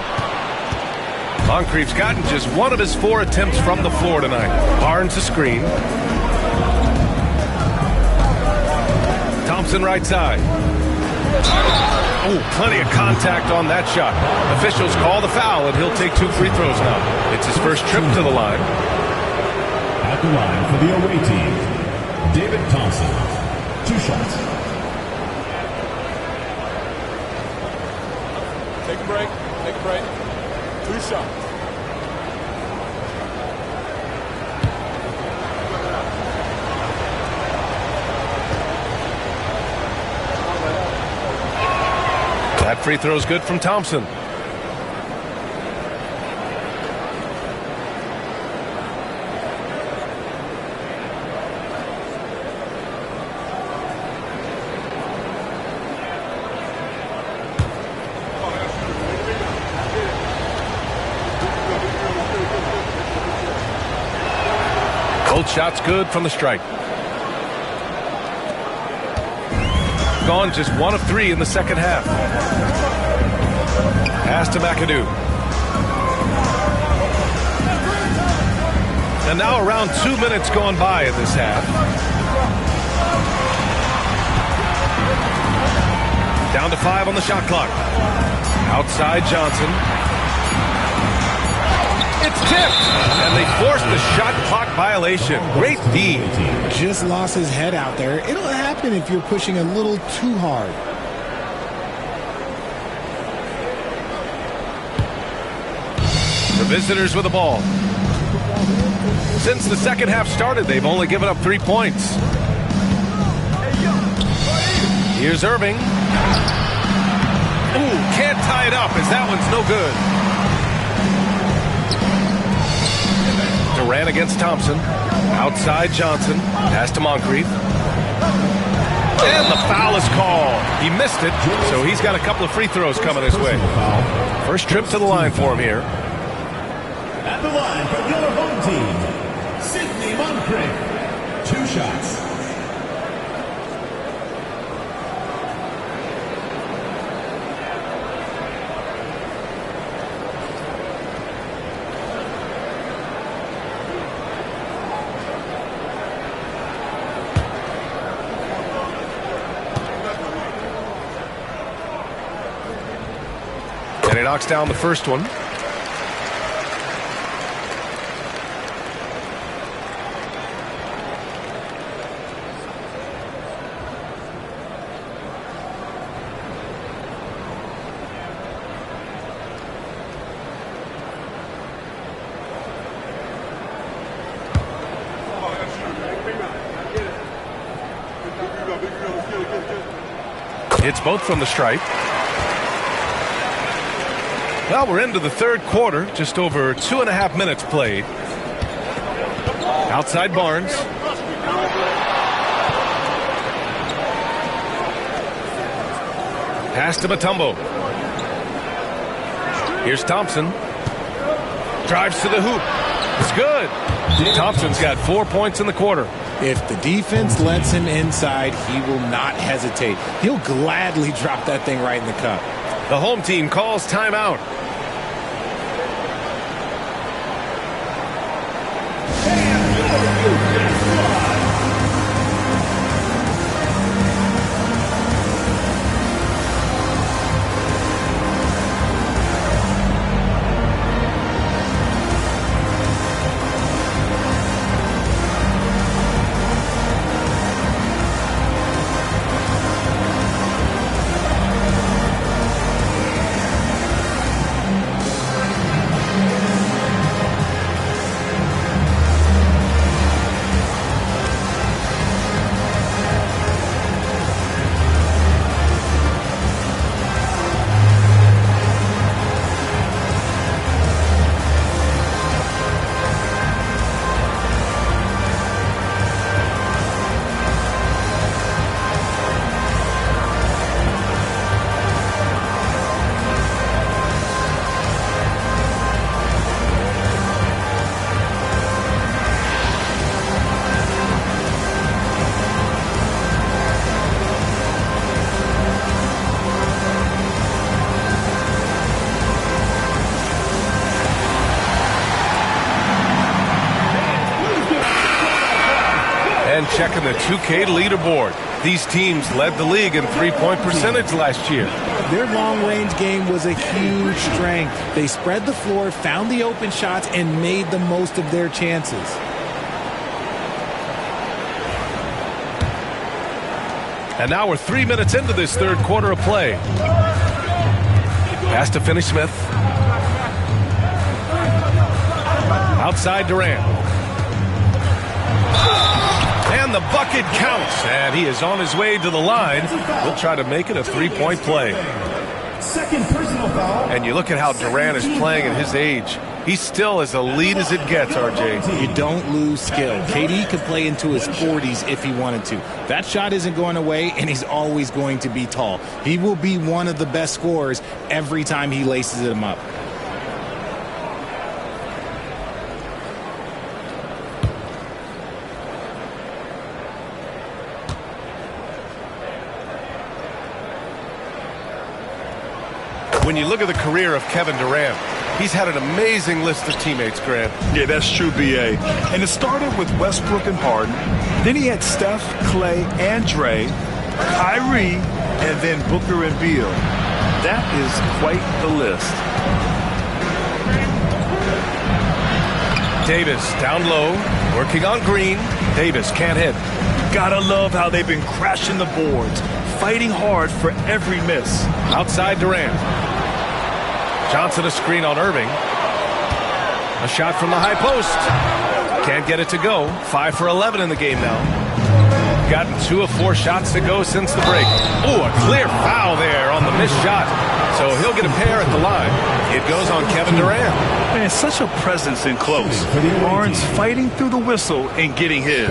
Speaker 12: Moncrief's gotten just 1 of his 4 attempts from the floor tonight. Barnes a screen. Thompson right side. Oh, plenty of contact on that shot. Officials call the foul, and he'll take 2 free throws now. It's his first trip to the line.
Speaker 16: At the line for the away team, David Thompson. 2 shots.
Speaker 9: Take a break. Take a break. 2 shots.
Speaker 12: That free throw is good from Thompson. Both shots good from the strike. Gone just 1 of 3 in the second half. Pass to McAdoo. And now around 2 minutes gone by in this half. Down to 5 on the shot clock. Outside Johnson. It's tipped. And they forced the shot clock violation. Great D.
Speaker 13: Just lost his head out there. It'll happen if you're pushing a little too hard.
Speaker 12: The visitors with the ball. Since the second half started, they've only given up 3 points. Here's Irving. Ooh, can't tie it up as that one's no good. Durant against Thompson. Outside Johnson. Pass to Moncrief. And the foul is called. He missed it, so he's got a couple of free throws coming his way. First trip to the line for him here.
Speaker 16: At the line for your home team, Sidney Moncrief. 2 shots.
Speaker 12: And he knocks down the first one. It's both from the stripe. Well, we're into the third quarter, just over 2.5 minutes played. Outside Barnes. Pass to Mutombo. Here's Thompson. Drives to the hoop. It's good. Thompson's got 4 points in the quarter.
Speaker 13: If the defense lets him inside, he will not hesitate. He'll gladly drop that thing right in the cup.
Speaker 12: The home team calls timeout. And checking the 2K leaderboard. These teams led the league in three-point percentage last year.
Speaker 13: Their long-range game was a huge strength. They spread the floor, found the open shots, and made the most of their chances.
Speaker 12: And now we're 3 minutes into this third quarter of play. Pass to Finney-Smith. Outside Durant. And the bucket counts. And he is on his way to the line. He'll try to make it a three-point play.
Speaker 16: Second personal foul.
Speaker 12: And you look at how Durant is playing at his age. He's still as elite as it gets, RJ.
Speaker 13: You don't lose skill. KD could play into his 40s if he wanted to. That shot isn't going away, and he's always going to be tall. He will be one of the best scorers every time he laces them up.
Speaker 12: When you look at the career of Kevin Durant, he's had an amazing list of teammates, Grant.
Speaker 15: Yeah, that's true, B.A. And it started with Westbrook and Harden. Then he had Steph, Clay, and Dre, Kyrie, and then Booker and Beal. That is quite the list.
Speaker 12: Davis down low, working on Green. Davis can't hit.
Speaker 15: Gotta love how they've been crashing the boards, fighting hard for every miss.
Speaker 12: Outside Durant. Johnson a screen on Irving. A shot from the high post. Can't get it to go. 5 for 11 in the game now. Gotten 2 of 4 shots to go since the break. Ooh, a clear foul there on the missed shot. So he'll get a pair at the line. It goes on Kevin Durant.
Speaker 15: Man, such a presence in close. Barnes fighting through the whistle and getting his.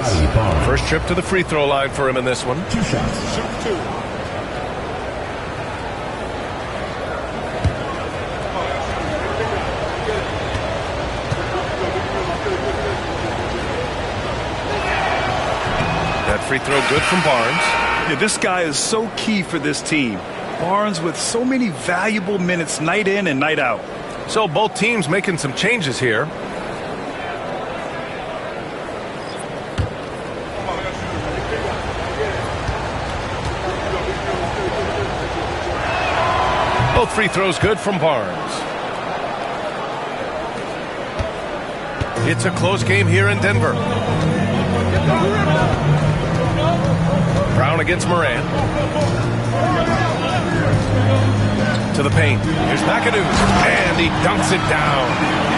Speaker 12: First trip to the free throw line for him in this one.
Speaker 16: 2 shots. Shoot 2.
Speaker 12: Free throw good from Barnes.
Speaker 15: Yeah, this guy is so key for this team. Barnes with so many valuable minutes night in and night out.
Speaker 12: So both teams making some changes here. Both free throws good from Barnes. It's a close game here in Denver. Brown against Moran. To the paint. Here's McAdoo. And he dunks it down.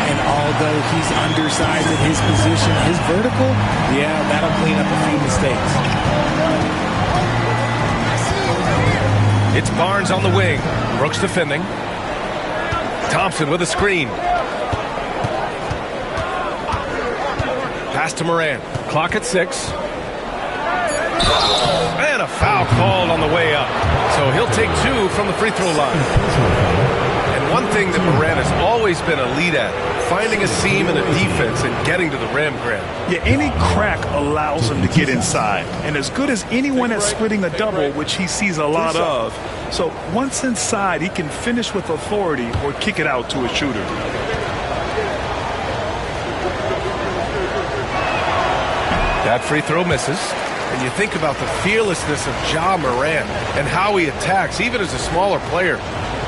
Speaker 13: And although he's undersized at his position, his vertical, yeah, that'll clean up a few mistakes.
Speaker 12: It's Barnes on the wing. Brooks defending. Thompson with a screen. Pass to Moran. Clock at 6. And a foul called on the way up. So he'll take 2 from the free throw line. And one thing that Morant has always been a lead at, finding a seam in a defense and getting to the rim, Grant.
Speaker 15: Yeah, any crack allows him to get inside. And as good as anyone at splitting a double, which he sees a lot of. So once inside, he can finish with authority or kick it out to a shooter.
Speaker 12: That free throw misses. And you think about the fearlessness of Ja Morant and how he attacks, even as a smaller player.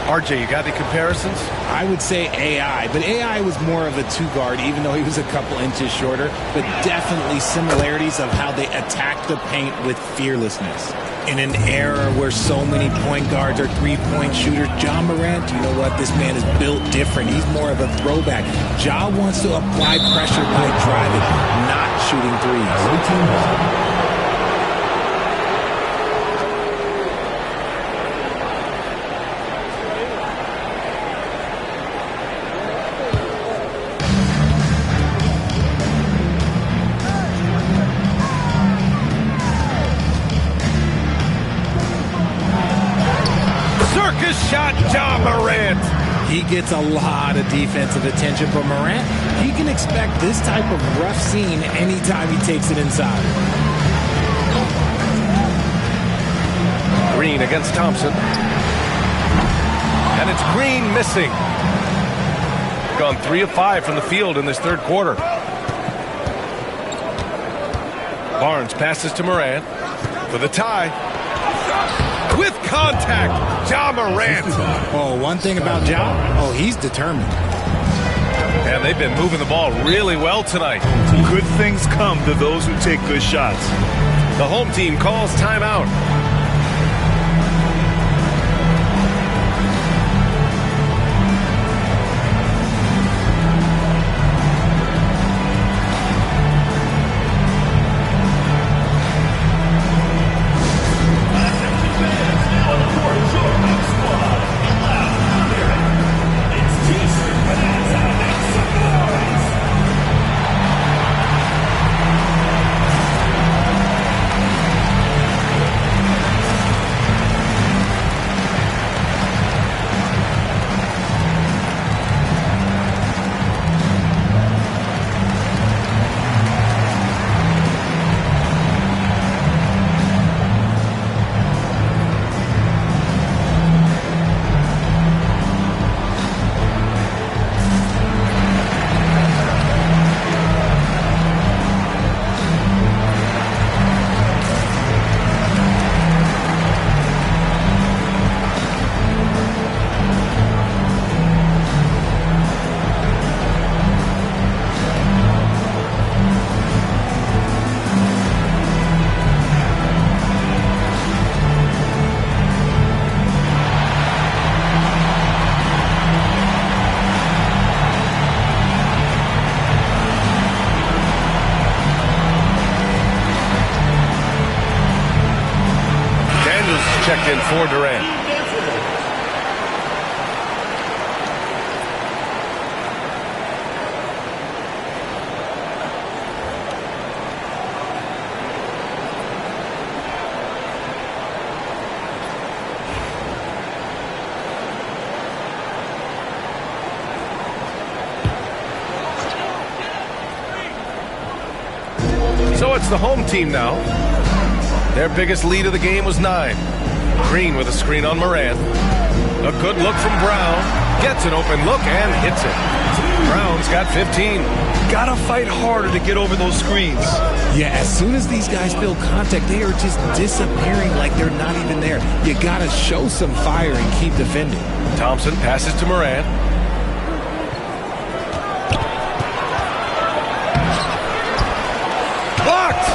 Speaker 12: RJ, you got any comparisons?
Speaker 13: I would say AI, but AI was more of a 2-guard, even though he was a couple inches shorter, but definitely similarities of how they attack the paint with fearlessness. In an era where so many point guards are three-point shooters, Ja Morant, you know what? This man is built different. He's more of a throwback. Ja wants to apply pressure by driving, not shooting threes.
Speaker 12: Shot Ja Morant.
Speaker 13: He gets a lot of defensive attention from Morant. He can expect this type of rough scene anytime he takes it inside.
Speaker 12: Green against Thompson. And it's Green missing. Gone 3 of 5 from the field in this third quarter. Barnes passes to Morant for the tie. With contact, Ja Morant.
Speaker 13: Oh, one thing about Ja, he's determined.
Speaker 12: And they've been moving the ball really well tonight.
Speaker 15: Good things come to those who take good shots.
Speaker 12: The home team calls timeout. Checked in for Durant. So it's the home team now. Their biggest lead of the game was 9. Green with a screen on Morant. A good look from Brown. Gets an open look and hits it. Brown's got 15.
Speaker 15: Gotta fight harder to get over those screens.
Speaker 13: Yeah, as soon as these guys feel contact, they are just disappearing like they're not even there. You gotta show some fire and keep defending.
Speaker 12: Thompson passes to Morant. Blocked!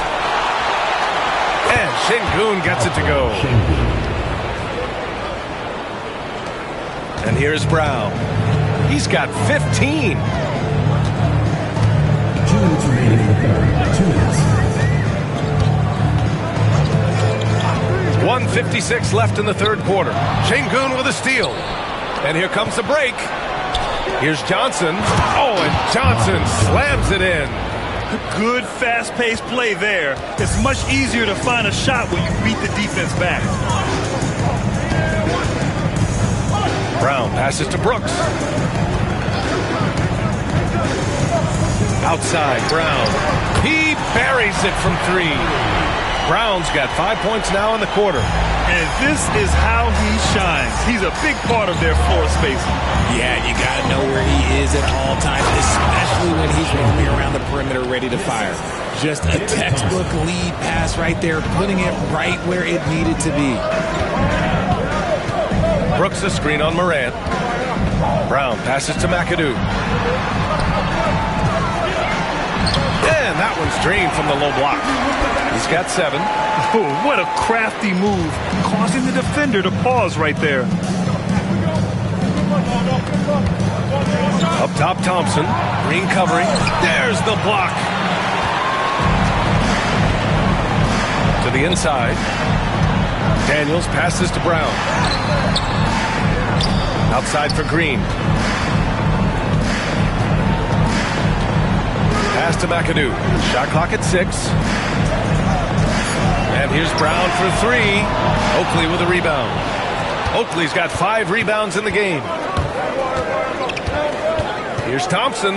Speaker 12: And Şengün gets it to go. And here's Brown. He's got 15.
Speaker 16: 2 minutes remaining in the third. 2 minutes.
Speaker 12: 1:56 left in the third quarter. Şengün with a steal. And here comes the break. Here's Johnson. Oh, and Johnson slams it in.
Speaker 15: Good, fast-paced play there. It's much easier to find a shot when you beat the defense back.
Speaker 12: Brown passes to Brooks. Outside, Brown. He buries it from 3. Brown's got 5 points now in the quarter.
Speaker 15: And this is how he shines. He's a big part of their floor spacing.
Speaker 13: Yeah, you got to know where he is at all times, especially when he's roaming around the perimeter ready to fire. Just a textbook lead pass right there, putting it right where it needed to be.
Speaker 12: Brooks a screen on Morant. Brown passes to McAdoo. And that one's drained from the low block. He's got 7.
Speaker 15: Oh, what a crafty move, causing the defender to pause right there.
Speaker 12: Up top, Thompson. Green covering. There's the block. To the inside. Daniels passes to Brown. Outside for Green. Pass to McAdoo. Shot clock at 6. And here's Brown for 3. Oakley with a rebound. Oakley's got 5 rebounds in the game. Here's Thompson.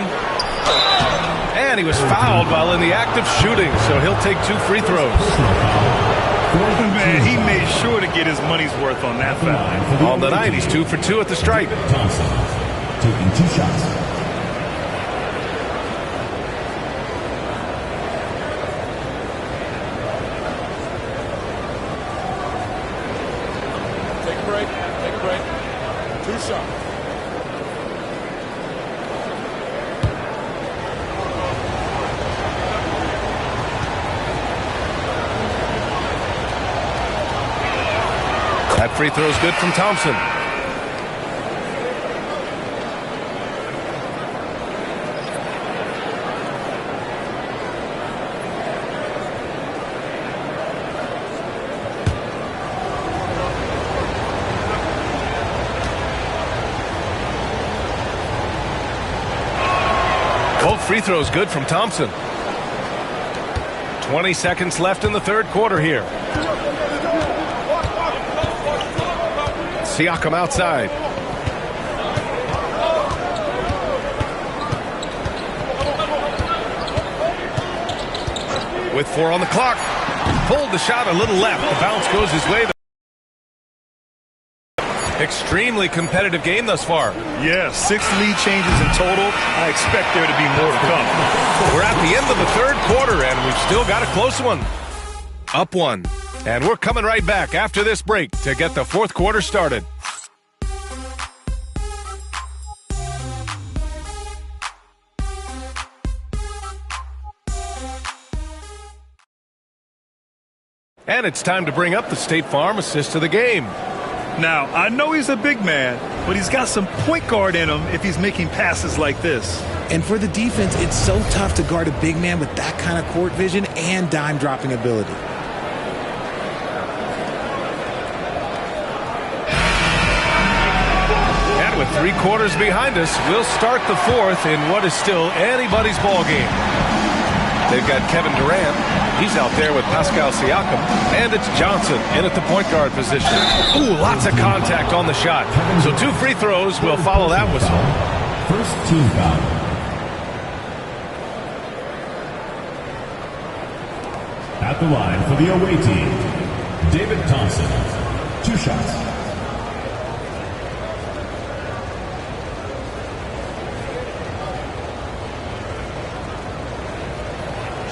Speaker 12: And he was fouled while in the act of shooting, so he'll take 2 free throws.
Speaker 15: Man, he made sure to get his money's worth on that foul.
Speaker 12: On the night, he's 2 for 2 at the stripe.
Speaker 16: Thompson taking 2 shots.
Speaker 2: Take a break. Take a break. 2 shots.
Speaker 12: That free throw is good from Thompson. Both free throws good from Thompson. 20 seconds left in the third quarter here. Siakam outside. With 4 on the clock. Pulled the shot a little left. The bounce goes his way. Extremely competitive game thus far.
Speaker 15: Yeah, 6 lead changes in total. I expect there to be more to come.
Speaker 12: We're at the end of the third quarter, and we've still got a close one. Up 1. And we're coming right back after this break to get the fourth quarter started. And it's time to bring up the State Farm assist of the game.
Speaker 15: Now, I know he's a big man, but he's got some point guard in him if he's making passes like this.
Speaker 13: And for the defense, it's so tough to guard a big man with that kind of court vision and dime dropping ability.
Speaker 12: And with 3 quarters behind us, we'll start the fourth in what is still anybody's ball game. They've got Kevin Durant. He's out there with Pascal Siakam. And it's Johnson in at the point guard position. Ooh, lots of contact on the shot. So 2 free throws will follow that whistle.
Speaker 16: First team foul. At the line for the away team, David Thompson. 2 shots.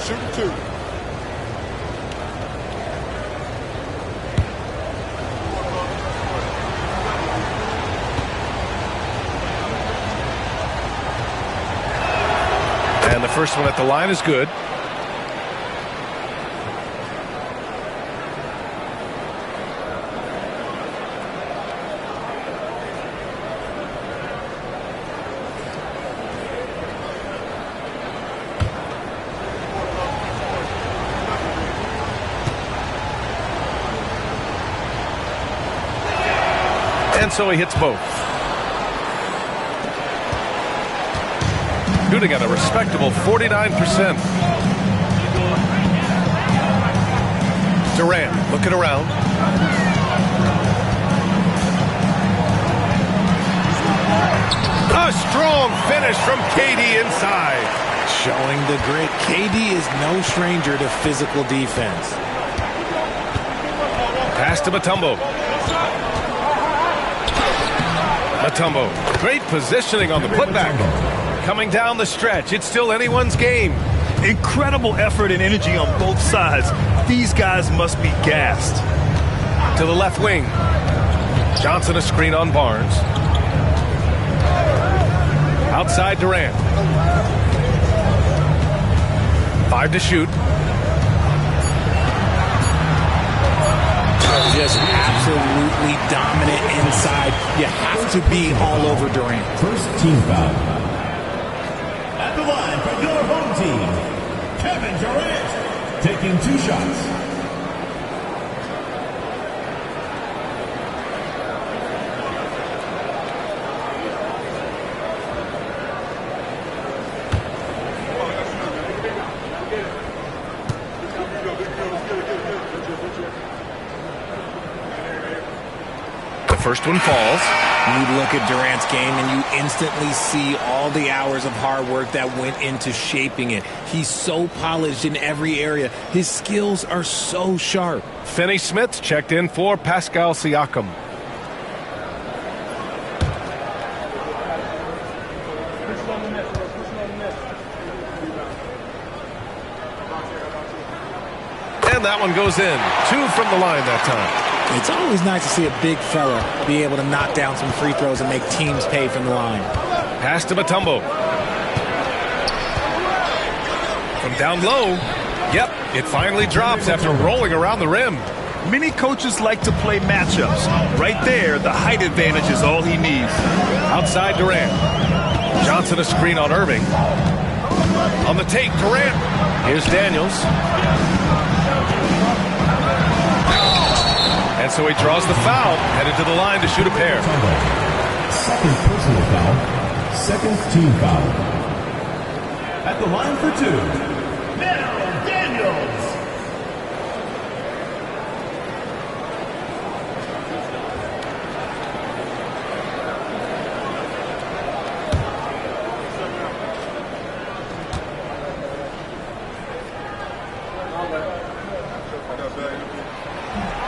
Speaker 2: Shooting 2.
Speaker 12: And the first one at the line is good. And so he hits both. Shooting at a respectable 49%. Durant looking around. A strong finish from KD inside.
Speaker 13: Showing the grit. KD is no stranger to physical defense.
Speaker 12: Pass to Mutombo. Mutombo, great positioning on the putback. Coming down the stretch, it's still anyone's game.
Speaker 15: Incredible effort and energy on both sides. These guys must be gassed.
Speaker 12: To the left wing. Johnson a screen on Barnes. Outside Durant. 5 to shoot.
Speaker 13: Just absolutely dominant inside. You have to be all over Durant.
Speaker 16: First team foul. At the line for your home team, Kevin Durant, taking 2 shots.
Speaker 12: First one falls.
Speaker 13: You look at Durant's game and you instantly see all the hours of hard work that went into shaping it. He's so polished in every area. His skills are so sharp.
Speaker 12: Finney-Smith checked in for Pascal Siakam. And that one goes in. 2 from the line that time.
Speaker 13: It's always nice to see a big fella be able to knock down some free throws and make teams pay from the line.
Speaker 12: Pass to Mutombo. From down low. Yep, it finally drops after rolling around the rim.
Speaker 15: Many coaches like to play matchups. Right there, the height advantage is all he needs.
Speaker 12: Outside Durant. Johnson a screen on Irving. On the take, Durant. Here's Daniels. And so he draws the foul, headed to the line to shoot a pair.
Speaker 16: Second personal foul, second team foul. At the line for 2, now Daniels.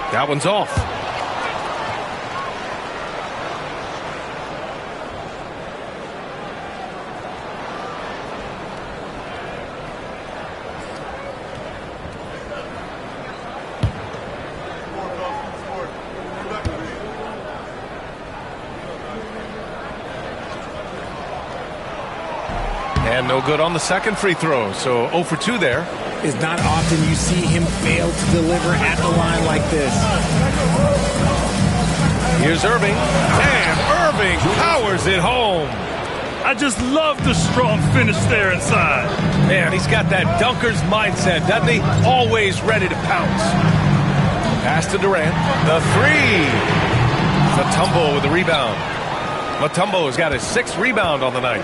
Speaker 12: That one's off. And no good on the second free throw, so 0 for 2 there.
Speaker 13: It's not often you see him fail to deliver at the line like this.
Speaker 12: Here's Irving, and Irving powers it home.
Speaker 15: I just love the strong finish there inside.
Speaker 12: Man, he's got that dunker's mindset, doesn't he? Always ready to pounce. Pass to Durant, the 3. Mutombo with the rebound. Mutombo has got his 6th rebound on the night.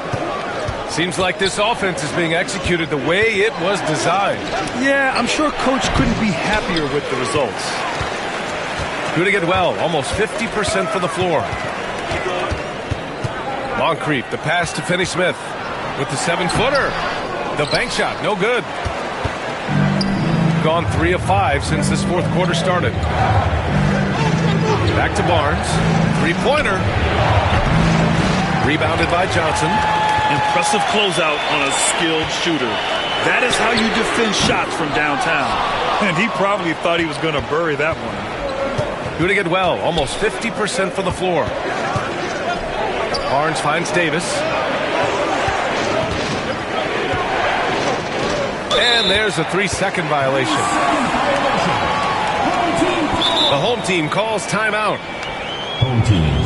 Speaker 12: Seems like this offense is being executed the way it was designed.
Speaker 15: Yeah, I'm sure Coach couldn't be happier with the results.
Speaker 12: Doing it well, almost 50% from the floor. Moncrief, the pass to Finney-Smith with the 7-footer. The bank shot, no good. Gone 3 of 5 since this 4th quarter started. Back to Barnes. 3-pointer. Rebounded by Johnson.
Speaker 15: Impressive closeout on a skilled shooter. That is how you defend shots from downtown. And he probably thought he was going to bury that one.
Speaker 12: Doing it well, almost 50% from the floor. Barnes finds Davis. And there's a 3-second violation. The home team calls timeout.
Speaker 16: Home team.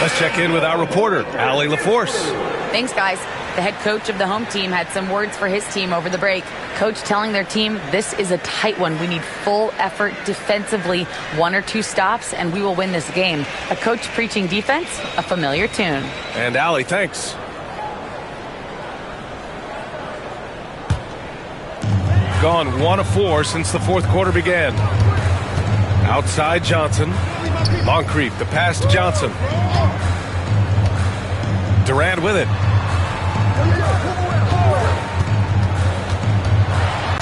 Speaker 12: Let's check in with our reporter, Allie LaForce.
Speaker 14: Thanks, guys. The head coach of the home team had some words for his team over the break. Coach telling their team, this is a tight one. We need full effort defensively, 1 or 2 stops, and we will win this game. A coach preaching defense, a familiar tune.
Speaker 12: And Allie, thanks. Gone 1 of 4 since the fourth quarter began. Outside Johnson. Moncrief, the pass to Johnson. Durant with it.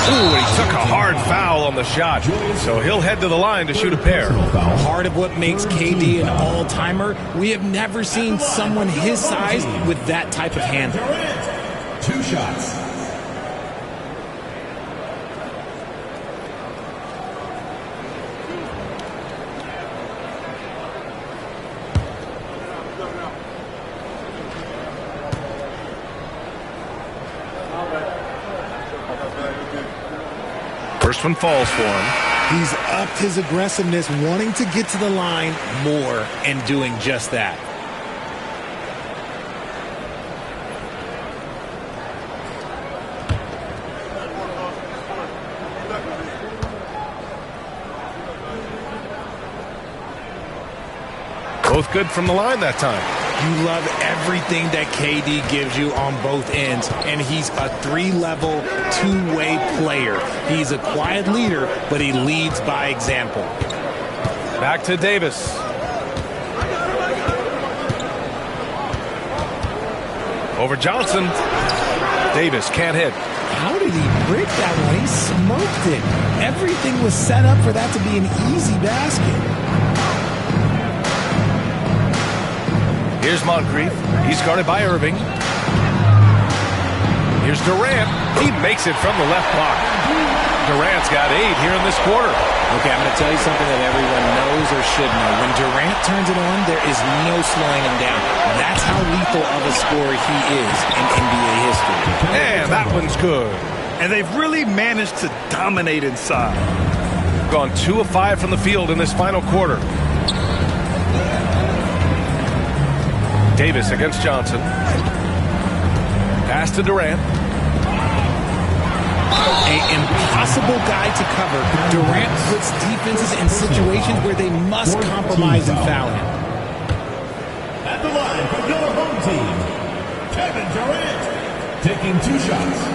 Speaker 12: Ooh, he took a hard foul on the shot. So he'll head to the line to shoot a pair.
Speaker 13: Part of what makes KD an all-timer, we have never seen someone his size with that type of handle.
Speaker 16: 2 shots.
Speaker 12: First one falls for him.
Speaker 13: He's upped his aggressiveness, wanting to get to the line more and doing just that.
Speaker 12: Both good from the line that time.
Speaker 13: You love everything that KD gives you on both ends, and he's a 3-level, 2-way player. He's a quiet leader, but he leads by example.
Speaker 12: Back to Davis. Over Johnson. Davis can't hit.
Speaker 13: How did he break that one? He smoked it. Everything was set up for that to be an easy basket.
Speaker 12: Here's Moncrief. He's guarded by Irving. Here's Durant. He makes it from the left block. Durant's got 8 here in this quarter.
Speaker 13: Okay, I'm going to tell you something that everyone knows or should know. When Durant turns it on, there is no slowing him down. That's how lethal of a scorer he is in NBA history.
Speaker 12: And that one's good.
Speaker 15: And they've really managed to dominate inside.
Speaker 12: Gone 2 of 5 from the field in this final quarter. Davis against Johnson. Pass to Durant.
Speaker 13: An impossible guy to cover. Durant puts defenses in situations where they must compromise and foul him.
Speaker 16: At the line for your home team, Kevin Durant, taking 2 shots.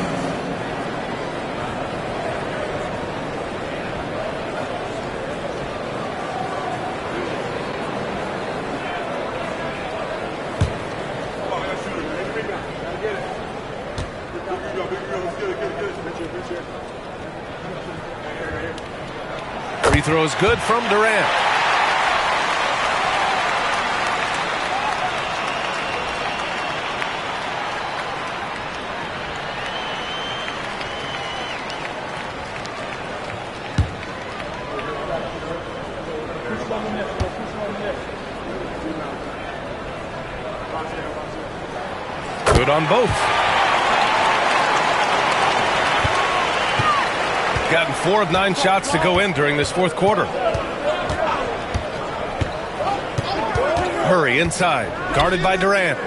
Speaker 12: Free throws good from Durant. Good on both. Gotten 4 of 9 shots to go in during this fourth quarter. Hurry inside, guarded by Durant.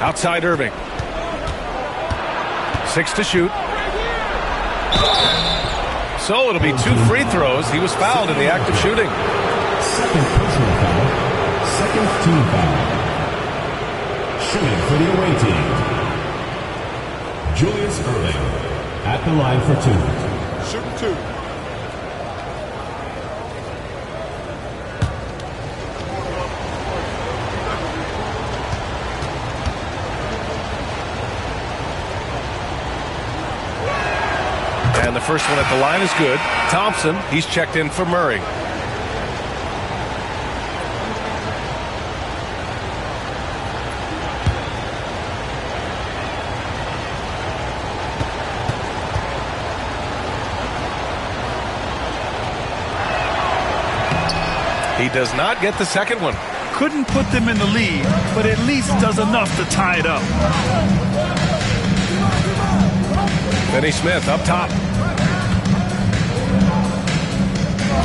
Speaker 12: Outside Irving. 6 to shoot. So it'll be 2 free throws. He was fouled in the act of shooting.
Speaker 16: Second personal foul. Second team foul. Shooting for the away team, Julius Erving at the line for 2.
Speaker 7: Shooting 2.
Speaker 12: And the first one at the line is good. Thompson, he's checked in for Murray. He does not get the second one.
Speaker 15: Couldn't put them in the lead, but at least does enough to tie it up.
Speaker 12: Finney Smith up top.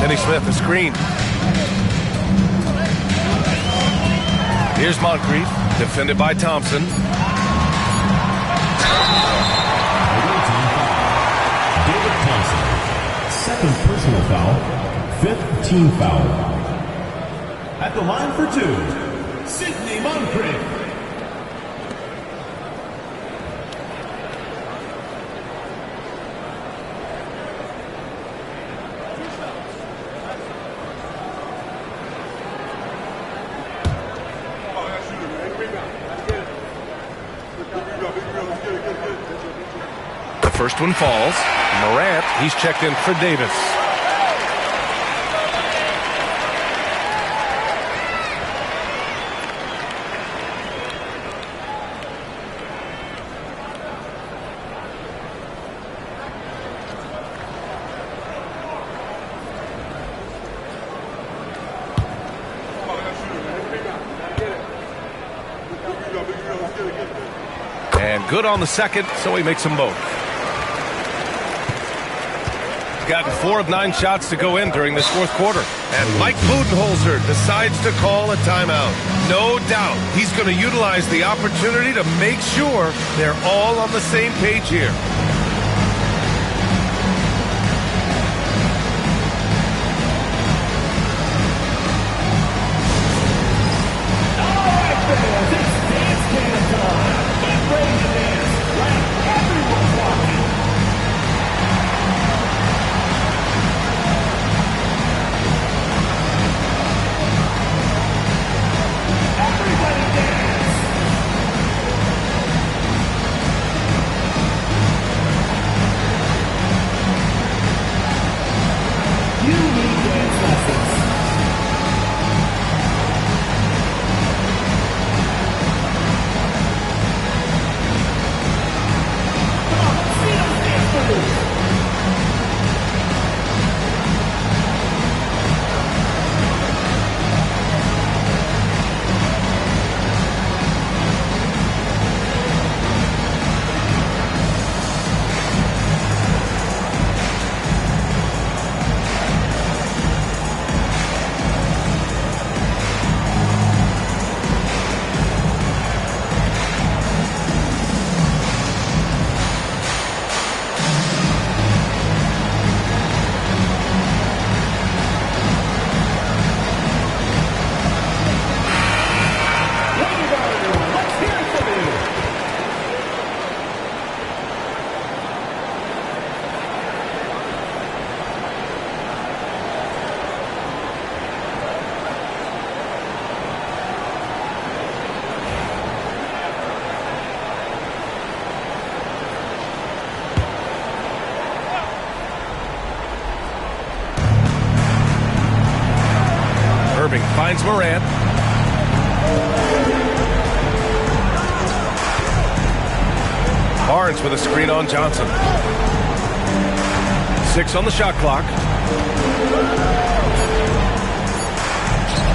Speaker 12: Finney Smith, the screen. Here's Moncrief, defended by Thompson.
Speaker 16: David Thompson, second personal foul, fifth team foul. At the line for two, Sidney Moncrief.
Speaker 12: The first one falls. Morant, he's checked in for Davis. And good on the second, so he makes them both. Gotten 4 of 9 shots to go in during this fourth quarter. And Mike Budenholzer decides to call a timeout. No doubt he's going to utilize the opportunity to make sure they're all on the same page here. Finds Morant. Barnes with a screen on Johnson. 6 on the shot clock.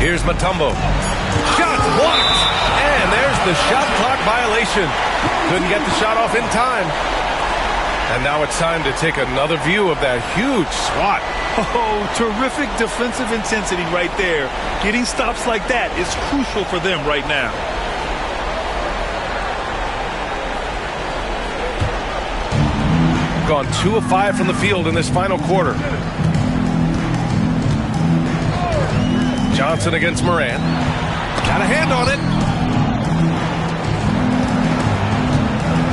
Speaker 12: Here's Mutombo. Shot blocked. And there's the shot clock violation. Couldn't get the shot off in time. And now it's time to take another view of that huge swat.
Speaker 3: Oh, terrific defensive intensity right there. Getting stops like that is crucial for them right now.
Speaker 12: Gone 2 of 5 from the field in this final quarter. Johnson against Morant. Got a hand on it.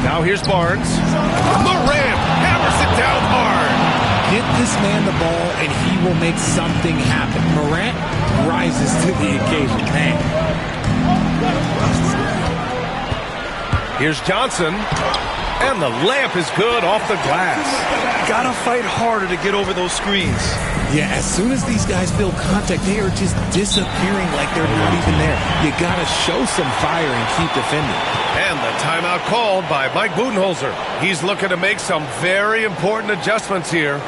Speaker 12: Now here's Barnes. Morant hammers it down hard.
Speaker 13: Get this man the ball and he will make something happen. Morant rises to the occasion. Man.
Speaker 12: Here's Johnson. And the layup is good off the glass.
Speaker 3: Gotta fight harder to get over those screens.
Speaker 13: Yeah, as soon as these guys feel contact, they are just disappearing like they're not even there. You gotta show some fire and keep defending.
Speaker 12: And the timeout called by Mike Budenholzer. He's looking to make some very important adjustments here.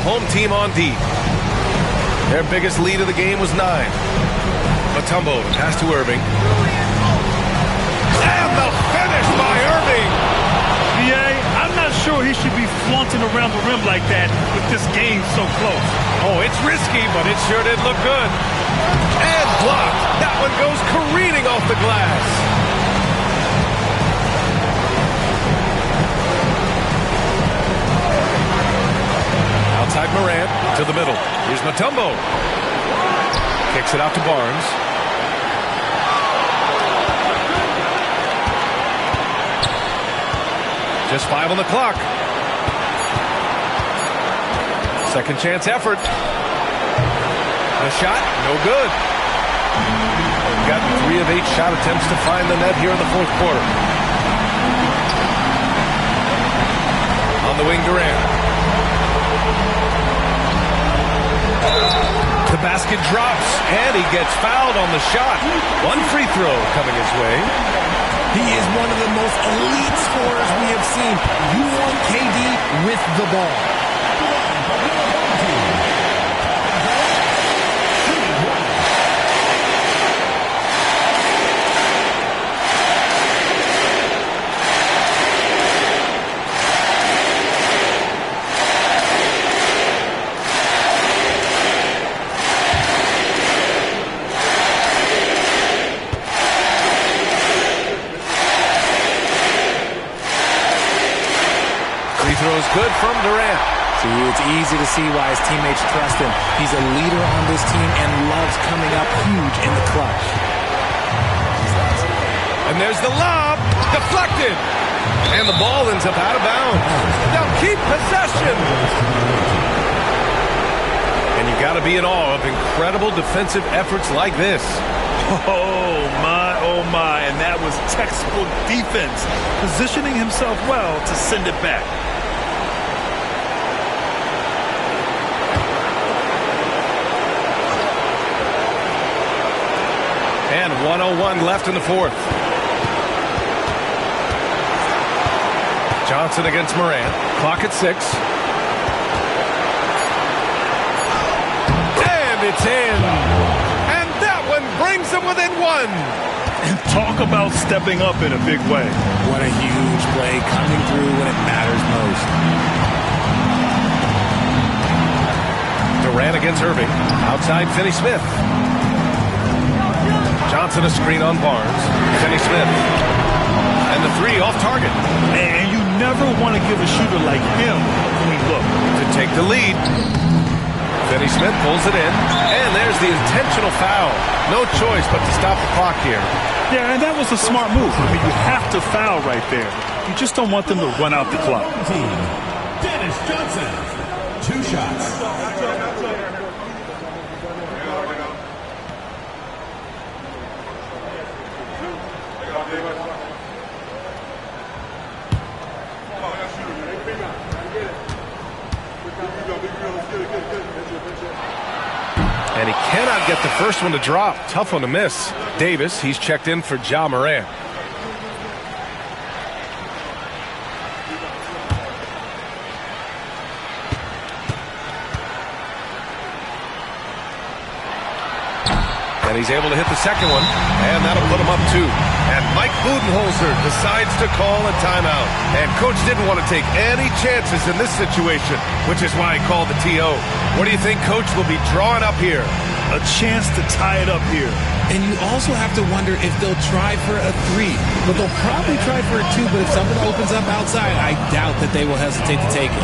Speaker 12: home team on D. Their biggest lead of the game was 9. Mutombo pass to Irving. And the finish by Irving.
Speaker 15: VA, I'm not sure he should be flaunting around the rim like that with this game so close.
Speaker 12: Oh, it's risky, but it sure did look good. And blocked. That one goes careening off the glass. Outside Morant to the middle. Here's Mutombo. Kicks it out to Barnes. Just 5 on the clock. Second chance effort. The shot, no good. They've got 3 of 8 shot attempts to find the net here in the fourth quarter. On the wing, Durant. The basket drops, and he gets fouled on the shot. 1 free throw coming his way.
Speaker 13: He is one of the most elite scorers we have seen. You want KD with the ball.
Speaker 12: Throws good from Durant.
Speaker 13: See, it's easy to see why his teammates trust him. He's a leader on this team and loves coming up huge in the clutch.
Speaker 12: And there's the lob. Deflected. And the ball ends up out of bounds. Now keep possession. And you got to be in awe of incredible defensive efforts like this.
Speaker 15: Oh my, and that was textbook defense. Positioning himself well to send it back.
Speaker 12: And 1:01 left in the fourth. Johnson against Morant. Clock at 6. And it's in. And that one brings them within 1.
Speaker 15: And talk about stepping up in a big way.
Speaker 13: What a huge play coming through when it matters most.
Speaker 12: Durant against Irving. Outside Finney-Smith. Johnson a screen on Barnes. Finney-Smith. And the 3 off target.
Speaker 15: And you never want to give a shooter like him a clean look.
Speaker 12: To take the lead. Finney-Smith pulls it in. And there's the intentional foul. No choice but to stop the clock here.
Speaker 15: Yeah, and that was a smart move. I mean, you have to foul right there. You just don't want them to run out the clock.
Speaker 16: Dennis Johnson, 2 shots.
Speaker 12: And he cannot get the first one to drop. Tough one to miss. Davis, he's checked in for Ja Morant. And he's able to hit the second one. And that'll put him up 2. And Mike Budenholzer decides to call a timeout. And Coach didn't want to take any chances in this situation, which is why he called the TO. What do you think Coach will be drawing up here?
Speaker 15: A chance to tie it up here.
Speaker 13: And you also have to wonder if they'll try for a 3. But they'll probably try for a 2, but if something opens up outside, I doubt that they will hesitate to take it.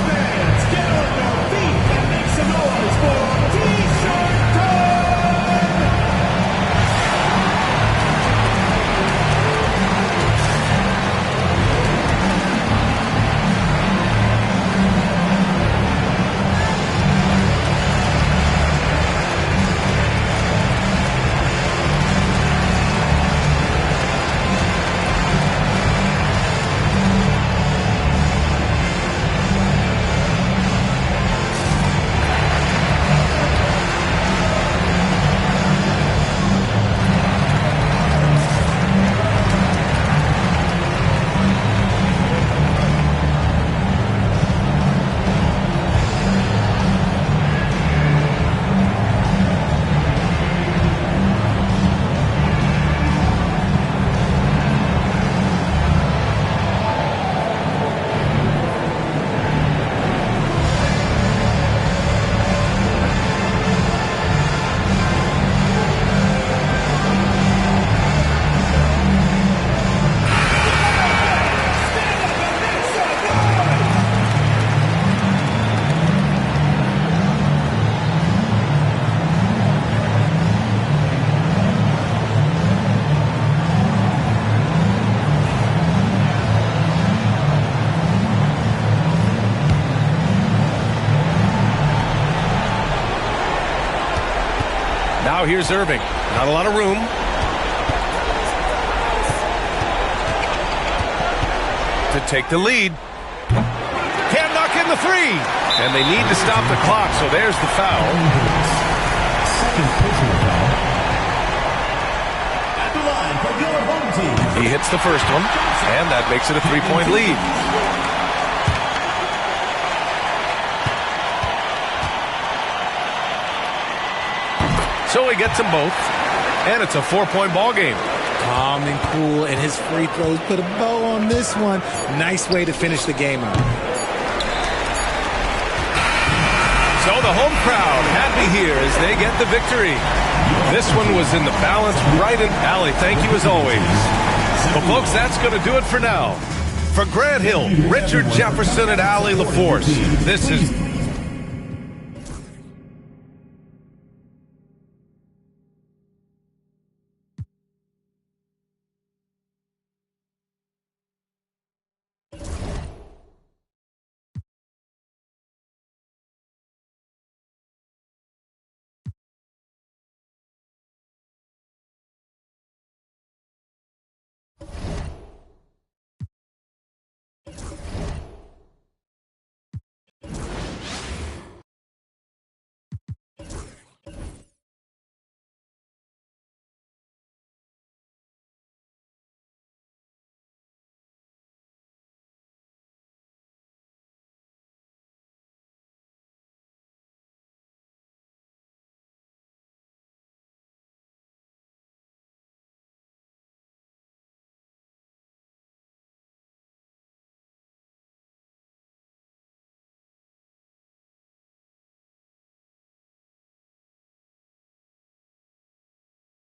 Speaker 12: Now here's Irving. Not a lot of room. To take the lead. Can't knock in the three. And they need to stop the clock, so there's the foul.
Speaker 16: Second personal foul. At the line for the other home team.
Speaker 12: He hits the first one, and that makes it a 3-point lead. So he gets them both, and it's a 4-point ball game.
Speaker 13: Calm and cool, and his free throws put a bow on this one. Nice way to finish the game out.
Speaker 12: So the home crowd happy here as they get the victory. This one was in the balance right in. Allie, thank you as always. Well, folks, that's going to do it for now. For Grant Hill, Richard Jefferson, and Allie LaForce, this is